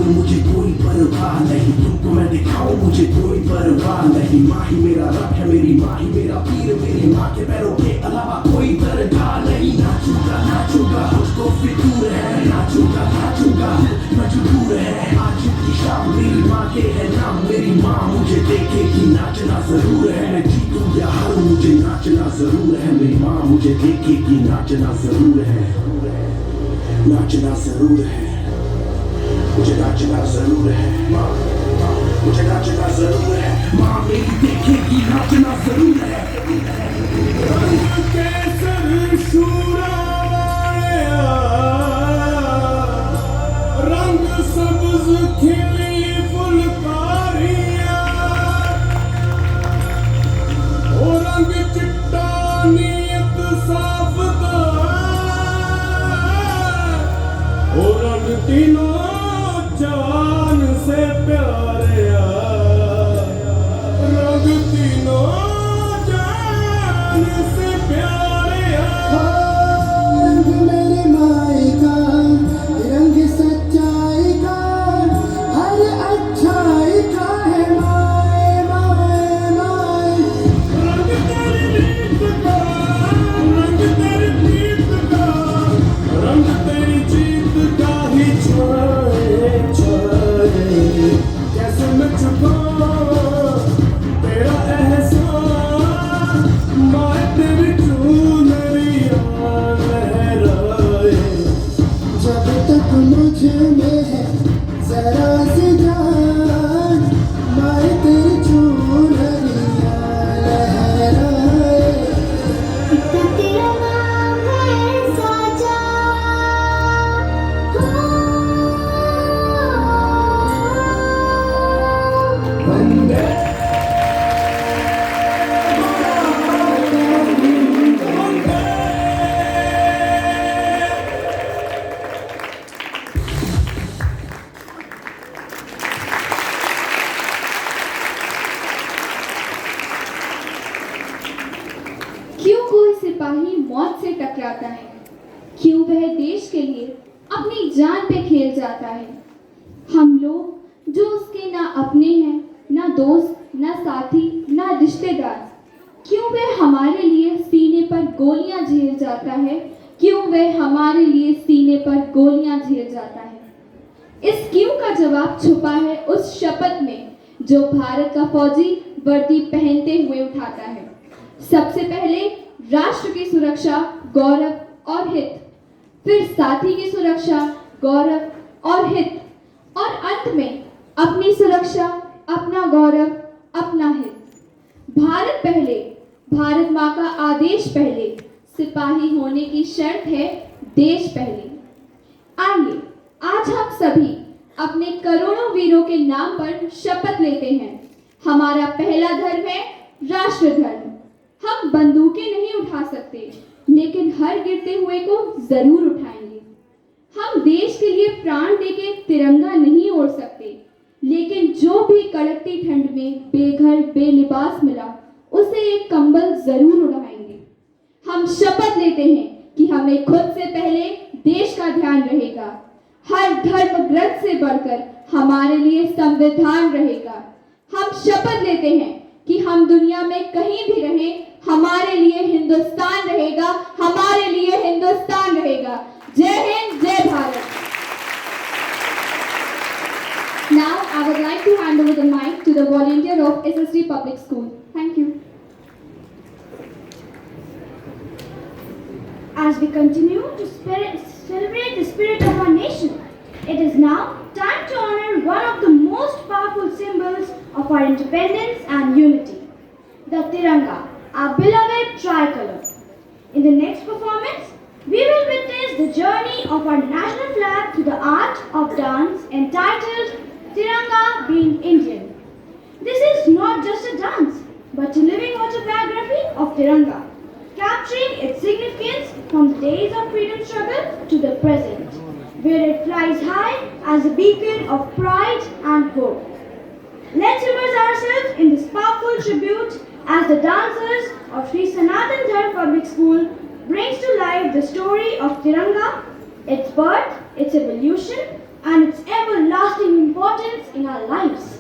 मुझे कोई परवाह नहीं, तुमको मैं दिखाऊं मुझे कोई परवाह नहीं। माँ ही मेरा रब है, मेरी माँ ही मेरा पीर, मेरी माँ के पैरों के अलावा कोई दरगाह नहीं। नाचूंगा नाचूंगा मुझको फितूर है, नाचूंगा नाचूंगा मजबूर है। आज की शाम मेरी माँ के है नाम, मेरी माँ मुझे देखेगी नाचना जरूर है। मैं जीतूं या हारूं मुझे नाचना जरूर है, मेरी माँ मुझे देखेगी नाचना जरूर है, नाचना जरूर है, मुझे नाचना जरूर है। माँ मुझे नाचना जरूर है, माँ मेरी देखेगी नाचना जरूर है। रंग केसर शूरा वालिया, रंग सब्ज खिली फुलकारियाँ, ओ रंग चिट्टा नीयत साफ ओ रंग तीनों जान से प्यारे, रंग तीनों जान से प्यारे। रंग मेरी माई का, रंग सच्चाई का, हर अच्छाई का है माए माए माए। रंग तेरी रीत का, रंग तेरी प्रीत का, रंग तेरी जीत का ही कैसे मैं छुपाऊं तेरा एहसान, माए तेरी चुनरिया लहराए। जब तक मुझ में है जरा सी जान, माए तेरी चुनरिया लहराए। तेरा नाम है साजा, वंदे क्यों कोई सिपाही मौत से टकराता है, क्यों वह देश के लिए अपनी जान पे खेल जाता है। हम लोग जो उसके ना अपने हैं, ना दोस्त, ना साथी, ना रिश्तेदार, क्यों वह हमारे लिए सीने पर गोलियां झेल जाता है, क्यों वह हमारे लिए सीने पर गोलियां झेल जाता है। इस क्यों का जवाब छुपा है उस शपथ में जो भारत का फौजी वर्दी पहनते हुए उठाता है। सबसे पहले राष्ट्र की सुरक्षा, गौरव और हित, फिर साथी की सुरक्षा, गौरव और हित, और अंत में अपनी सुरक्षा, अपना गौरव, अपना हित। भारत पहले, भारत माँ का आदेश पहले, सिपाही होने की शर्त है देश पहले। आइए आज हम सभी अपने करोड़ों वीरों के नाम पर शपथ लेते हैं। हमारा पहला धर्म है राष्ट्र धर्म। हम बंदूकें नहीं उठा सकते, लेकिन हर गिरते हुए को जरूर उठाएंगे। हम देश के लिए प्राण देके तिरंगा नहीं ओढ़ सकते, लेकिन जो भी कड़कती ठंड में बेघर बेलिबास मिला उसे एक कंबल जरूर उड़ाएंगे। हम शपथ लेते हैं कि हमें खुद से पहले देश का ध्यान रहेगा। हर धर्म ग्रंथ से बढ़कर हमारे लिए संविधान रहेगा। हम शपथ लेते हैं कि हम दुनिया में कहीं भी रहें, हमारे लिए हिंदुस्तान रहेगा, हमारे लिए हिंदुस्तान रहेगा। रहेगा। जय हिंद, जय Bharat. Now I would like to hand over the mic to the volunteer of SSD Public School. Thank you. As we continue to celebrate the spirit of our nation, it is now time to honor one of the most powerful symbols of our independence and unity, the Tiranga, our beloved tricolor. In the next performance, we will witness the journey of our national flag through the art of dance entitled Tiranga Being Indian. This is not just a dance, but a living autobiography of Tiranga, capturing its significance from the days of freedom struggle to the present, where it flies high as a beacon of pride and hope. Let's immerse ourselves in this powerful tribute as the dancers of Sri Sanatan Dharm Public School brings to life the story of Tiranga, its birth, its evolution, and its everlasting importance in our lives.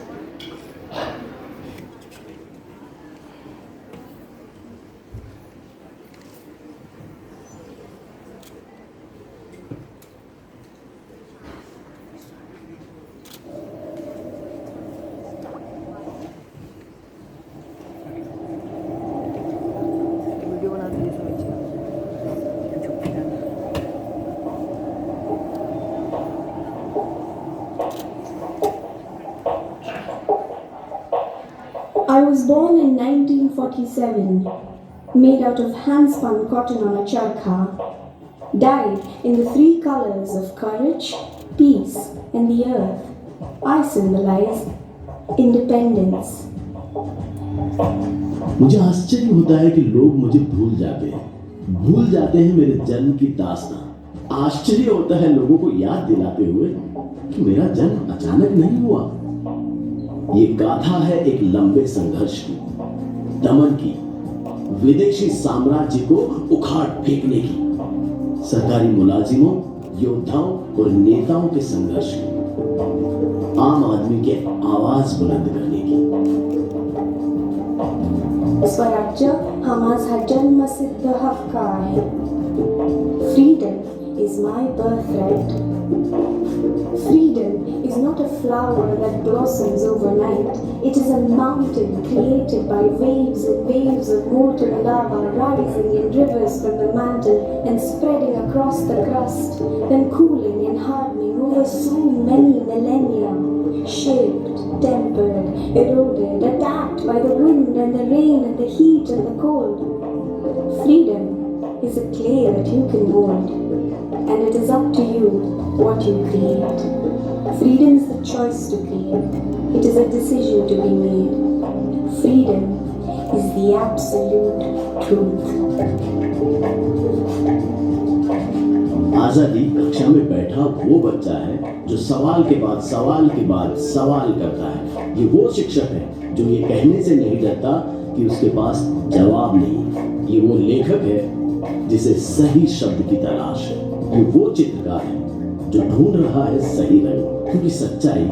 I was born in 1947, made out of hand-spun cotton on a charkha, dyed in the three colors of courage, peace, and the earth. I symbolize independence. मुझे आश्चर्य होता है कि लोग मुझे भूल जाते हैं मेरे जन्म की दास्तां। आश्चर्य होता है लोगों को याद दिलाते हुए कि मेरा जन्म अचानक नहीं हुआ। ये गाथा है एक लंबे संघर्ष की, दमन की, विदेशी साम्राज्य को उखाड़ फेंकने की, सरकारी मुलाजिमों, योद्धाओं और नेताओं के संघर्ष की, आम आदमी के आवाज बुलंद करने की। स्वराज्य हा माझा जन्मसिद्ध हक्क आहे. Freedom is my birthright. Freedom is not a flower that blossoms overnight. It is a mountain created by waves and waves of molten lava rising in rivers from the mantle and spreading across the crust, then cooling and hardening over so many millennia, shaped, tempered, eroded, attacked by the wind and the rain and the heat and the cold. Freedom is a clay that you can mold, and it is up to you what you create. Freedom is the choice to create. It is a decision to be made. Freedom is the absolute truth. आजादी कक्षा में बैठा वो बच्चा है जो सवाल के बाद सवाल के बाद सवाल करता है। ये वो शिक्षक है जो ये कहने से नहीं डरता कि उसके पास जवाब नहीं। ये वो लेखक है जिसे सही शब्द की तलाश है। ये वो चित्रकार है जो ढूंढ रहा है सही रंग, क्योंकि सच्चाई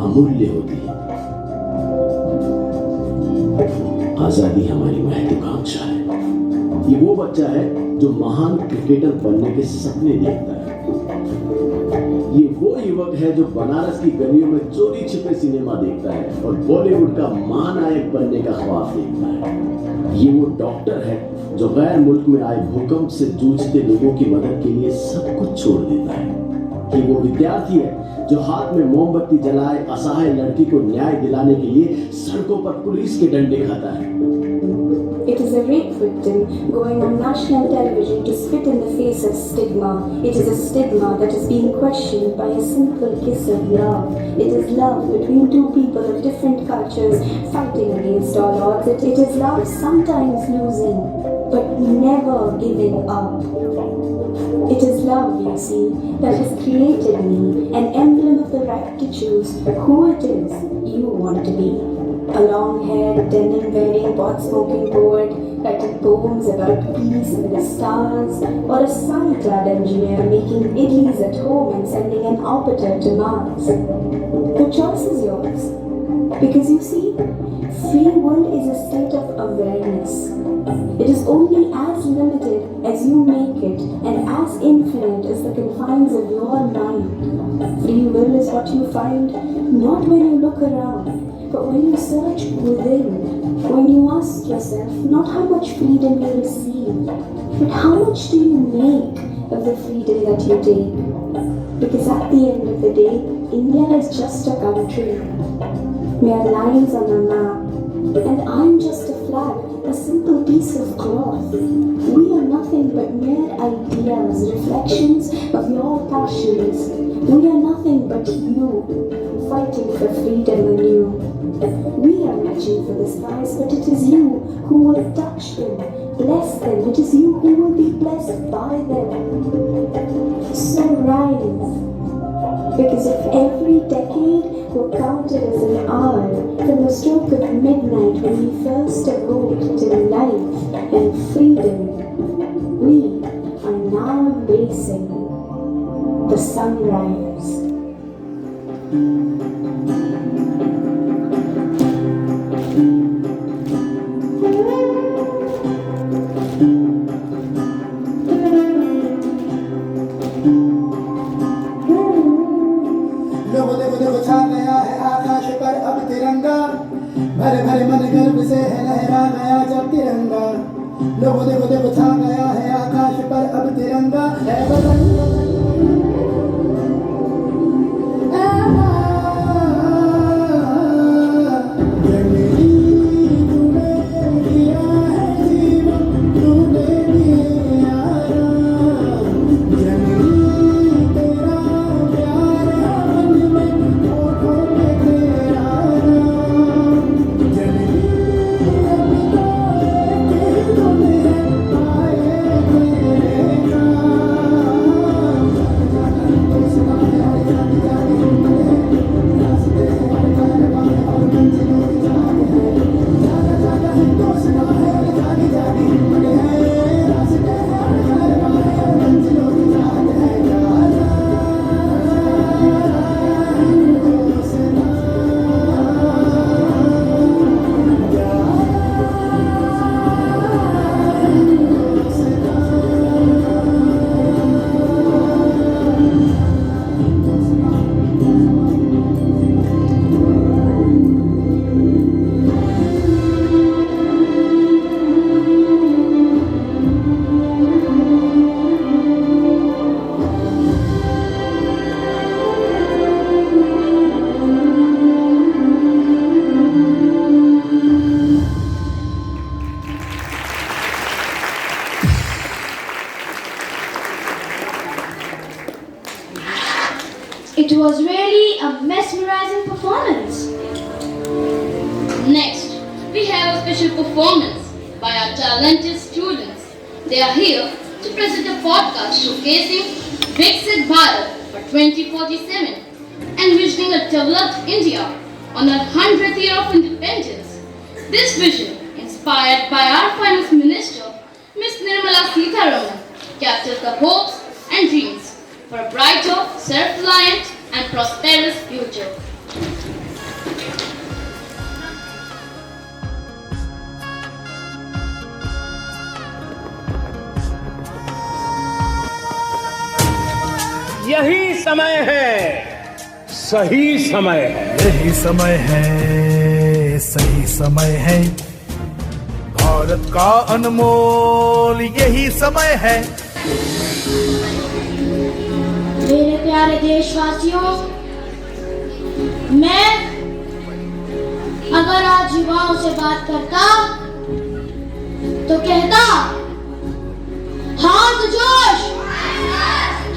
अमूल्य होती है। आजादी हमारी महत्वाकांक्षा है। ये वो बच्चा है जो महान क्रिकेटर बनने के सपने देखता है। ये वो युवक है जो बनारस की गलियों में चोरी छिपे सिनेमा देखता है और बॉलीवुड का महानायक बनने का ख्वाब देखता है। ये वो डॉक्टर है जो गैर मुल्क में आए भूकंप से जूझते लोगों की मदद के लिए सब कुछ छोड़ देता है। ये वो विद्यार्थी है जो हाथ में मोमबत्ती जलाए असहाय लड़की को न्याय दिलाने के लिए सड़कों पर पुलिस के डंडे खाता है। It is a rape victim going on national television to spit in the face of stigma. It is a stigma that is being questioned by a simple kiss of love. It is love between two people of different cultures fighting against all odds. It is love sometimes losing, but never giving up. It is love, you see, that has created me, an emblem of the right to choose who it is you want to be. A long-haired, denim-wearing, pot-smoking poet writing poems about peace and the stars, or a sun-clad engineer making idlis at home and sending an orbiter to Mars. The choice is yours, because you see, free will is a state of awareness. It is only as limited as you make it and as infinite is what you find, not when you look around, but when you search within, when you ask yourself not how much freedom you receive, but how much do you make of the freedom that you take. Because at the end of the day, India is just a country. Mere lines on a map, and I'm just a flag, a simple piece of cloth. We are nothing but mere ideas, reflections of your passions. We are nothing but you, fighting for freedom anew. We are reaching for the skies, but it is you who will touch them, bless them. It is you who will be blessed by them. So rise, because if every decade were counted as an hour from the stroke of midnight when we first awoke to life and freedom, we are now embracing the sunrise. देखो छा गया है आकाश पर अब तिरंगा, भरे भरे मन गर्व से है लहरा गया जब तिरंगा। लोगों देखो छा गया है आकाश पर अब तिरंगा है वतन। It was really a mesmerizing performance. Next, we have a special performance by our talented students. They are here to present a podcast showcasing Viksit Bharat for 2047, envisioning a developed India on our 100th year of independence. This vision, inspired by our Finance Minister, Ms. Nirmala Sitharaman, captures the hopes and dreams for a brighter, self-reliant and prosperous future. यही समय है, सही समय है। यही समय है, सही समय है, भारत का अनमोल यही समय है। मेरे प्यारे देशवासियों, मैं अगर आज युवाओं से बात करता तो कहता, हाँ तो जोश,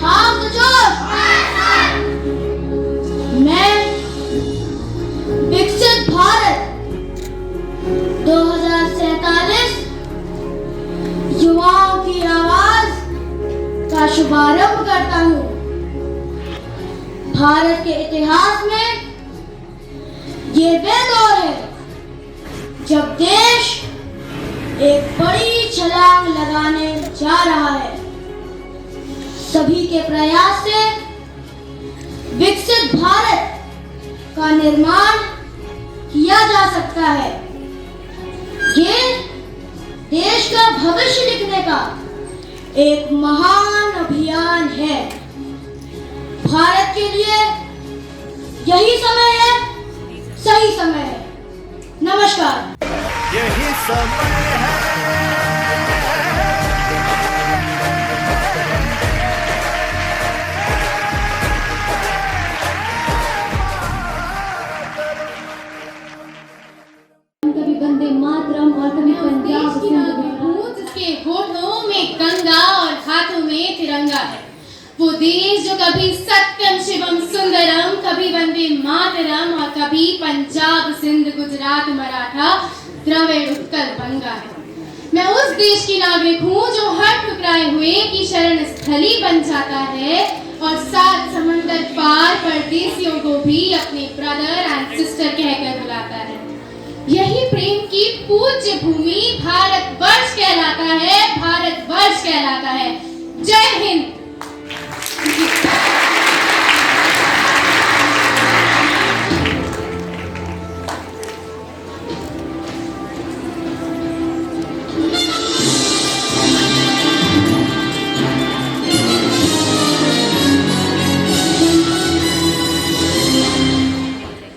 हाँ तो जोश। मैं विकसित भारत 2047 युवाओं की आवाज का शुभारंभ करता हूँ। भारत के इतिहास में ये वे दौर है जब देश एक बड़ी छलांग लगाने जा रहा है। सभी के प्रयास से विकसित भारत का निर्माण किया जा सकता है। ये देश का भविष्य लिखने का एक महान अभियान है। भारत के लिए यही समय है, सही समय है। नमस्कार। यही समय है। कभी वंदे मातरम और कभी पंजाब देश की नागरिक हूँ जिसके होठों में गंगा और हाथों में तिरंगा है। वो देश जो कभी सत्यम शिवम सुंदरम, कभी वंदे मातरम और कभी पंजाब सिंध गुजरात मराठा द्रविड़ उत्कल बंगा है। मैं उस देश की नागरिक हूँ जो हर ठुकराए हुए की शरण स्थली बन जाता है और 7 समंदर पार परदेसियों को भी अपने ब्रदर एंड सिस्टर कहकर बुलाता है। यही प्रेम की पूज्य भूमि भारतवर्ष कहलाता है, भारतवर्ष कहलाता है। जय Hind.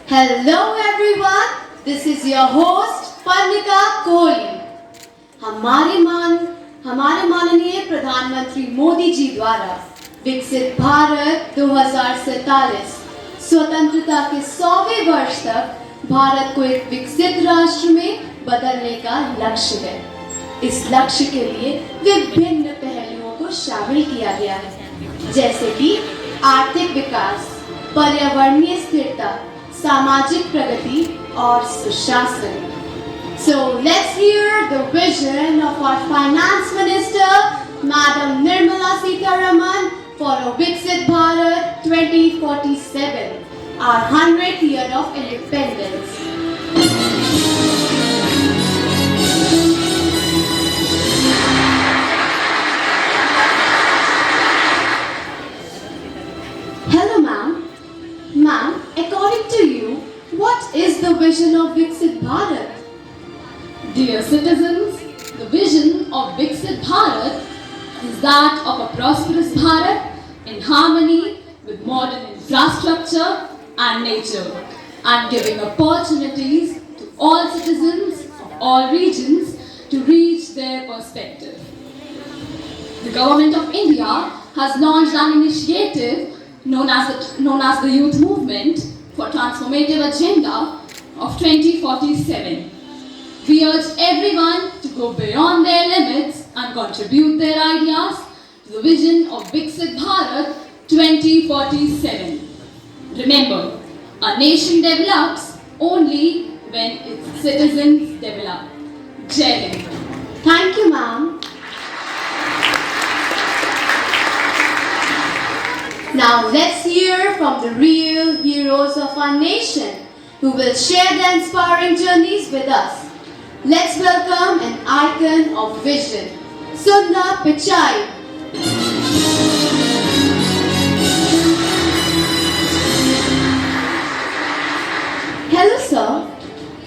Hello everyone, this is your host Parnika Kohli. हमारे माननीय प्रधानमंत्री मोदी जी द्वारा विकसित भारत 2047 स्वतंत्रता के 100वें वर्ष तक भारत को एक विकसित राष्ट्र में बदलने का लक्ष्य है। इस लक्ष्य के लिए विभिन्न पहलुओं को शामिल किया गया है, जैसे कि आर्थिक विकास, पर्यावरणीय स्थिरता, सामाजिक प्रगति और सुशासन। So let's hear the vision of our Finance Minister, Madam Nirmala Sitharaman, for a Viksit Bharat 2047, our 100th year of independence. Hello, ma'am. Ma'am, according to you, what is the vision of Viksit Bharat? Dear citizens, the vision of Viksit Bharat is that of a prosperous Bharat in harmony with modern infrastructure and nature, and giving opportunities to all citizens of all regions to reach their perspective. The Government of India has launched an initiative known as the Youth Movement for Transformative Agenda of 2047. We urge everyone to go beyond their limits and contribute their ideas to the vision of Viksit Bharat 2047. Remember, a nation develops only when its citizens develop. Jai Hind. Thank you, ma'am. Now let's hear from the real heroes of our nation who will share their inspiring journeys with us. Let's welcome an icon of vision, Sundar Pichai. Hello, sir.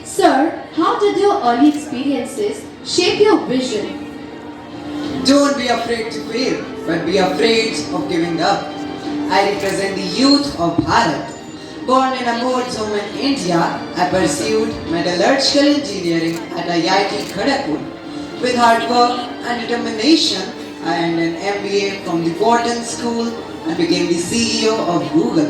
Sir, how did your early experiences shape your vision? Don't be afraid to fail, but be afraid of giving up. I represent the youth of Bharat. Born in a board zone in India, I pursued metallurgical engineering at IIT Kharagpur. With hard work and determination, I earned an MBA from the Wharton School and became the CEO of Google.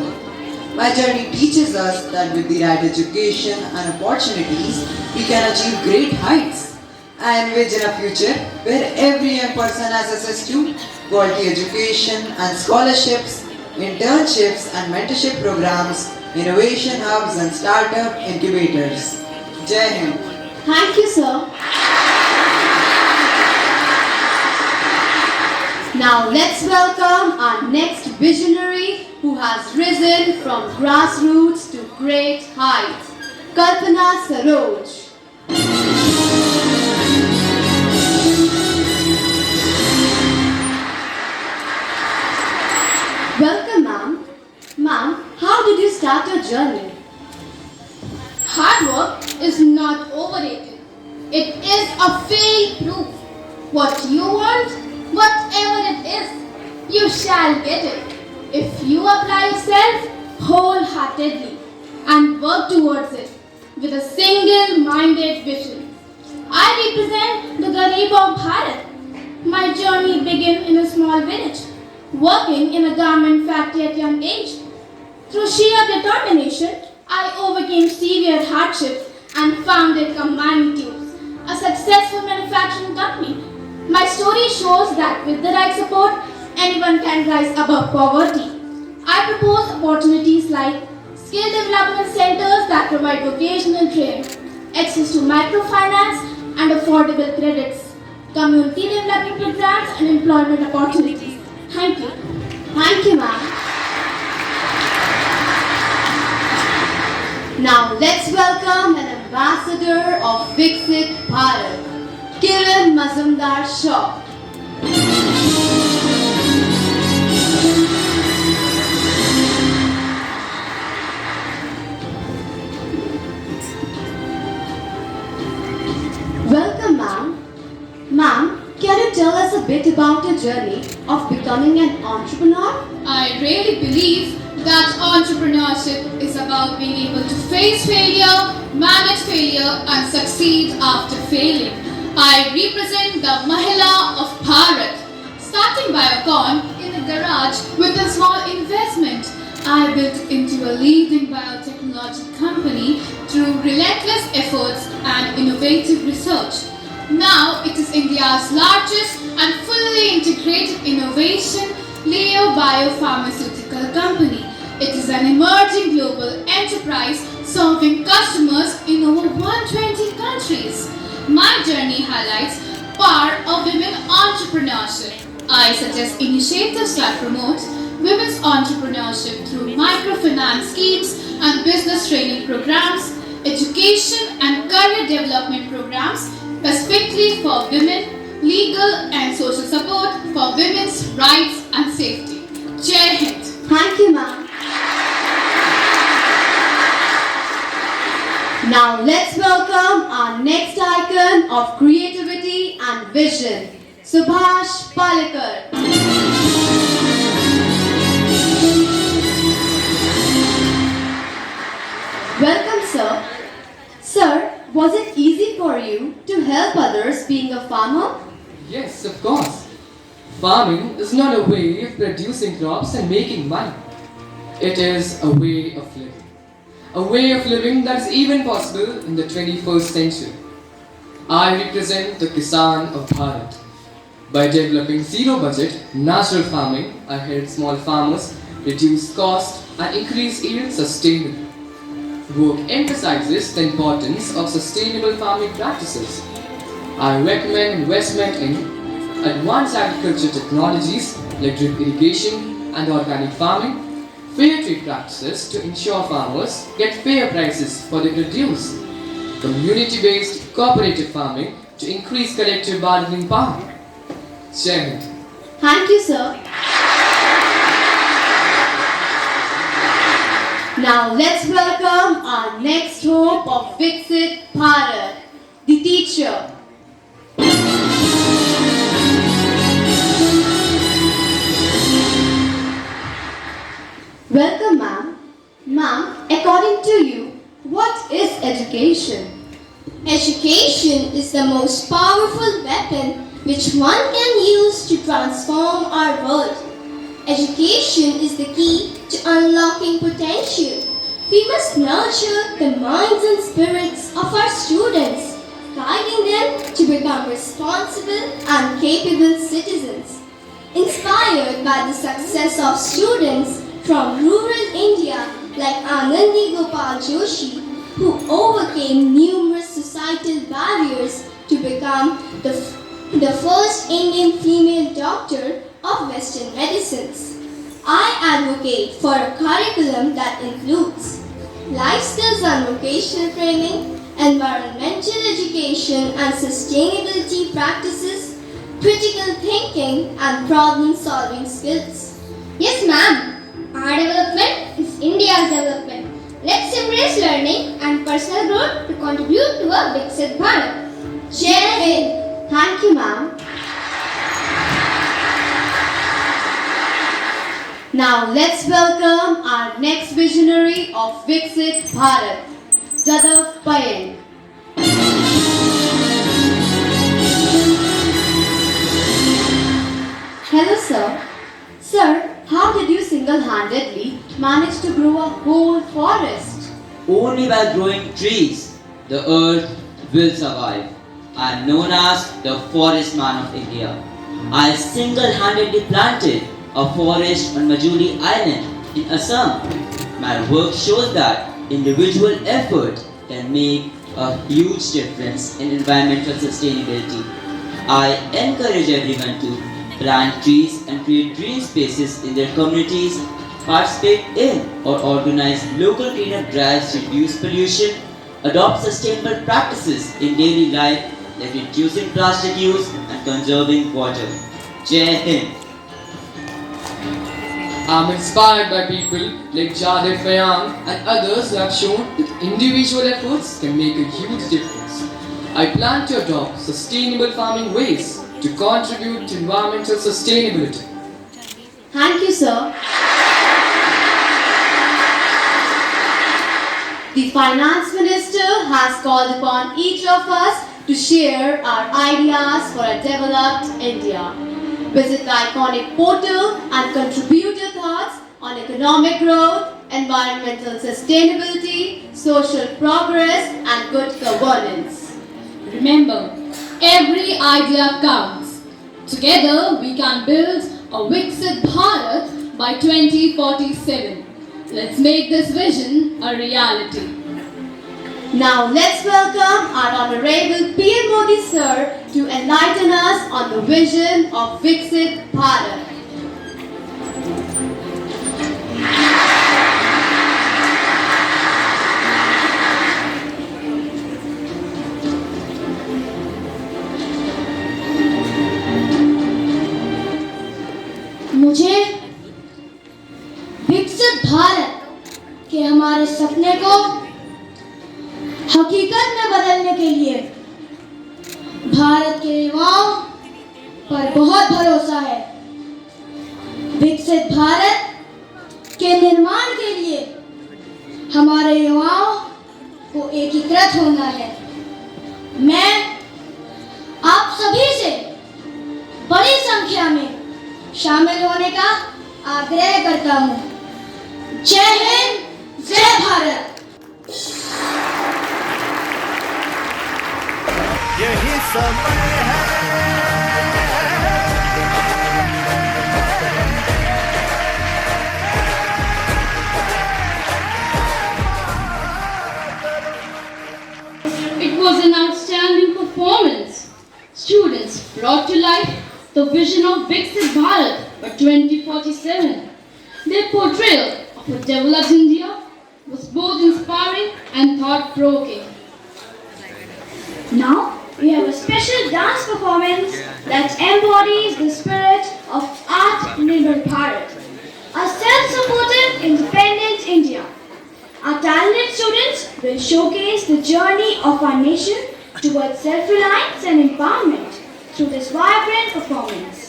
My journey teaches us that with the right education and opportunities, we can achieve great heights. I envision a future where every young person has access to quality education and scholarships, internships and mentorship programs, innovation hubs and startup incubators. Jai Hind. Thank you, sir. Now let's welcome our next visionary who has risen from grassroots to great heights, Kalpana Saroj. Welcome, ma'am. Ma'am, how did you start your journey? Hard work is not overrated. It is a fail-proof. What you want, whatever it is, you shall get it if you apply yourself wholeheartedly. and work towards it with a single-minded vision. I represent the Garib of Bharat. My journey began in a small village, working in a garment factory at young age. Through sheer determination, I overcame severe hardship and founded Combined Tubes, a successful manufacturing company. My story shows that with the right support, anyone can rise above poverty. I propose opportunities like skill development centers that provide vocational training, access to microfinance and affordable credits, community development programs and employment opportunities. Thank you. Thank you, ma'am. Now let's welcome an ambassador of Viksit Bharat, Kiran Mazumdar Shaw. Welcome, ma'am. Ma'am, can you tell us a bit about your journey of becoming an entrepreneur? I really believe that entrepreneurship is about being able to face failure, manage failure and succeed after failing. I represent the Mahila of Bharat. Starting Biocon in a garage with a small investment, I built into a leading biotechnology company through relentless efforts and innovative research. Now it is India's largest and fully integrated innovation Leo Biopharmaceutical Company. It is an emerging global enterprise serving customers in over 120 countries. My journey highlights power of women entrepreneurship. I suggest initiatives that promote women's entrepreneurship through microfinance schemes and business training programs, education and career development programs specifically for women, legal and social support for women's rights and safety. Jai Hind. Thank you, ma'am. Now let's welcome our next icon of creativity and vision, Subhash Palekar. Welcome, sir. Sir, was it easy for you to help others being a farmer? Yes, of course. Farming is not a way of producing crops and making money. It is a way of living. A way of living that is even possible in the 21st century. I represent the Kisan of Bharat. By developing zero-budget, natural farming, I help small farmers reduce cost and increase yield sustainably. Work emphasizes the importance of sustainable farming practices. I recommend investment in advanced agriculture technologies like drip irrigation and organic farming, fair trade practices to ensure farmers get fair prices for their produce, community-based cooperative farming to increase collective bargaining power. Jai Hind. Thank you, sir. Now let's welcome our next hope of Viksit Bharat, the teacher. Welcome, ma'am. Ma'am, according to you, what is education? Education is the most powerful weapon which one can use to transform our world. Education is the key to unlocking potential. We must nurture the minds and spirits of our students, guiding them to become responsible and capable citizens. Inspired by the success of students from rural India like Anandi Gopal Joshi, who overcame numerous societal barriers to become the first Indian female doctor of Western medicines. I advocate for a curriculum that includes life skills and vocational training, environmental education and sustainability practices, critical thinking and problem-solving skills. Yes, ma'am. Our development is India's development. Let's embrace learning and personal growth to contribute to a Viksit Bharat. Jai Hind. Thank you, ma'am. Now let's welcome our next visionary of Viksit Bharat, Jadav Payeng. Hello sir. Sir, how did you single-handedly manage to grow a whole forest? Only by growing trees, the earth will survive. I am known as the Forest Man of India. I single-handedly planted a forest on Majuli Island in Assam. My work shows that individual effort can make a huge difference in environmental sustainability. I encourage everyone to plant trees and create green spaces in their communities, participate in or organize local cleanup drives to reduce pollution, adopt sustainable practices in daily life like reducing plastic use and conserving water. Jai Hind. I'm inspired by people like Jadav Payeng and others who have shown that individual efforts can make a huge difference. I plan to adopt sustainable farming ways to contribute to environmental sustainability. Thank you, sir. The Finance Minister has called upon each of us to share our ideas for a developed India. Visit the iconic portal and contribute your thoughts on economic growth, environmental sustainability, social progress, and good governance. Remember, every idea counts. Together, we can build a Viksit Bharat by 2047. Let's make this vision a reality. Now let's welcome our Honorable PM Modi sir to enlighten us on the vision of Viksit Bharat. मुझे विकसित भारत के हमारे सपने को हकीकत में बदलने के लिए भारत के युवाओं पर बहुत भरोसा है। विकसित भारत के निर्माण के लिए हमारे युवाओं को एकीकृत होना है। मैं आप सभी से बड़ी संख्या में शामिल होने का आग्रह करता हूँ। जय हिंद, जय भारत। यही समय है It was an outstanding performance. Students brought to life the vision of Viksit Bharat by 2047. Their portrayal of a developed India was both inspiring and thought-provoking. Now, we have a special dance performance that embodies the spirit of Atmanirbhar Bharat, a self-supportive, independent India. Our talented students will showcase the journey of our nation towards self-reliance and empowerment through this vibrant performance.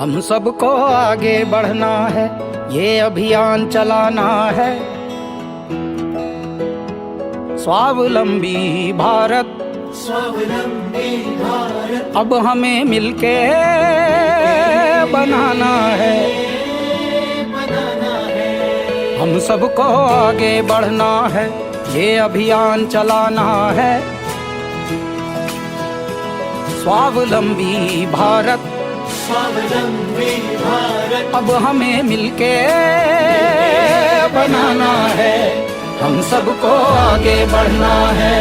हम सबको आगे बढ़ना है, ये अभियान चलाना है। स्वावलंबी भारत, स्वावलंबी भारत अब हमें मिलके बनाना है। हम सबको आगे बढ़ना है, ये अभियान चलाना है। स्वावलंबी भारत, स्वावलंबी भारत अब हमें मिलके बनाना है। हम सबको आगे बढ़ना है।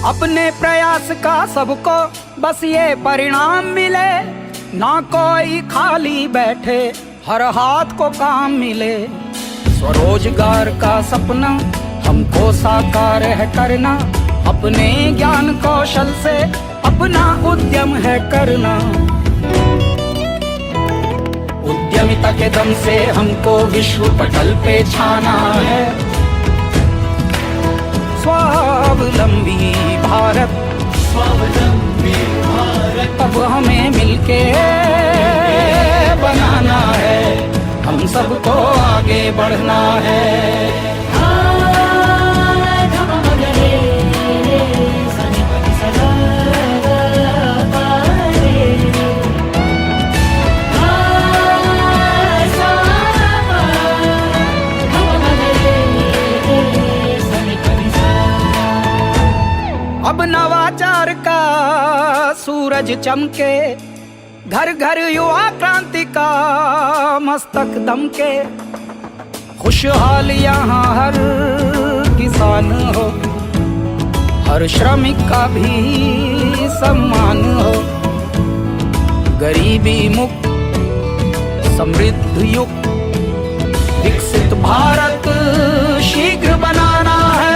अपने प्रयास का सबको बस ये परिणाम मिले, ना कोई खाली बैठे हर हाथ को काम मिले। स्वरोजगार का सपना हमको साकार है करना, अपने ज्ञान कौशल से अपना उद्यम है करना। उद्यमिता के दम से हमको विश्व पटल पे छाना है। स्वावलंबी भारत, स्वावलंबी भारत अब हमें मिलके बनाना है, हम सबको आगे बढ़ना है। अब नवाचार का सूरज चमके, घर घर युवा क्रांति का मस्तक दमके। खुशहाल यहाँ हर किसान हो, हर श्रमिक का भी सम्मान हो। गरीबी मुक्त समृद्ध युक्त विकसित भारत शीघ्र बनाना है।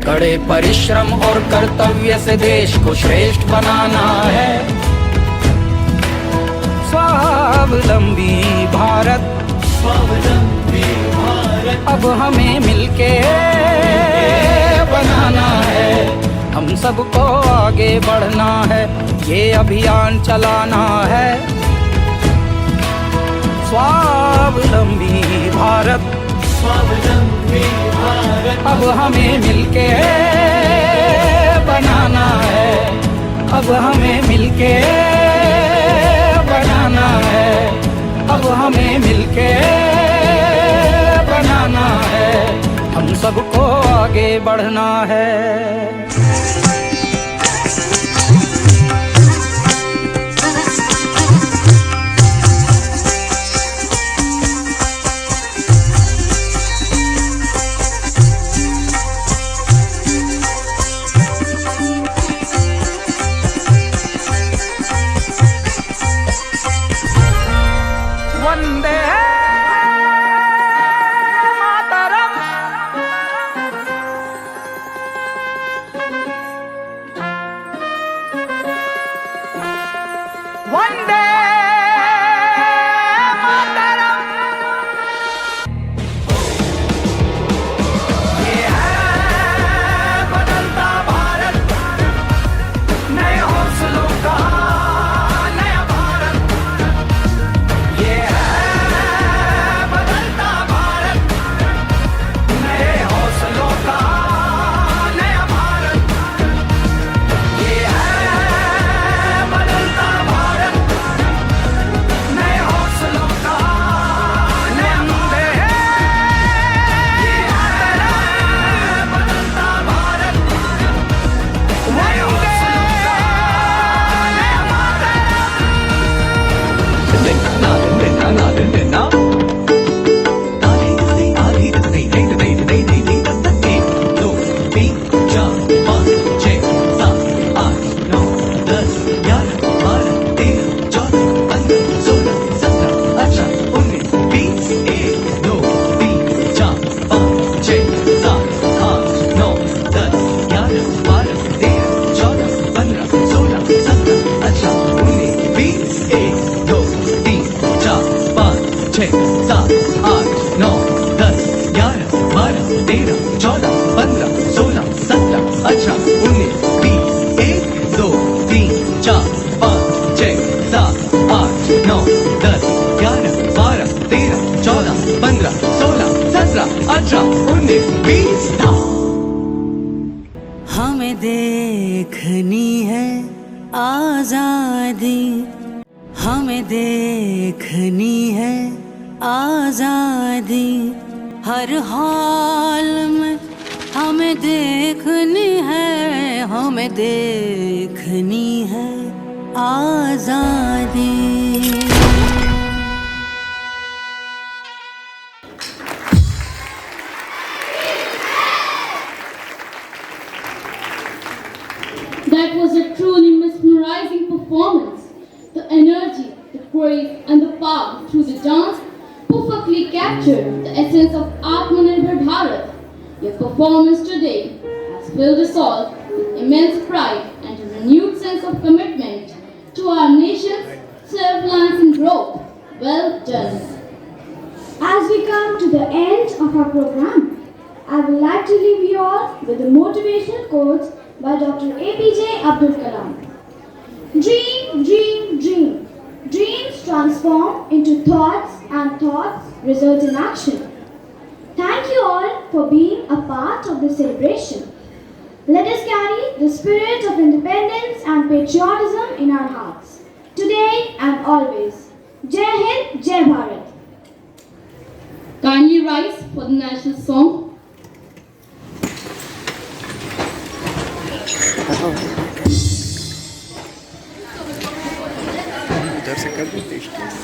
कड़े परिश्रम और कर्तव्य से देश को श्रेष्ठ बनाना है। स्वावलंबी भारत, स्वावलंबी भारत अब हमें मिलके बनाना है, हम सबको आगे बढ़ना है, ये अभियान चलाना है। स्वावलंबी भारत, स्वावलंबी भारत अब हमें मिलके बनाना है, अब हमें मिलके बनाना है, अब हमें मिलके बनाना है, हम सबको आगे बढ़ना है। हमें देखनी है आजादी, हमें देखनी है आजादी, हर हाल में हमें देखनी है, हमें देखनी है आजादी। That was a truly mesmerizing performance. The energy, the grace, and the power through the dance perfectly captured the essence of Atmanirbhar Bharat. Your performance today has filled us all with immense pride and a renewed sense of commitment to our nation's self-reliance and growth. Well done. As we come to the end of our program, I would like to leave you all with the motivational quotes by Dr. APJ Abdul Kalam. Dream, dream, dream. Dreams transform into thoughts and thoughts result in action. Thank you all for being a part of this celebration. Let us carry the spirit of independence and patriotism in our hearts, today and always. Jai Hind, Jai Bharat. Kindly rise for the national song. उधर से कर देते stage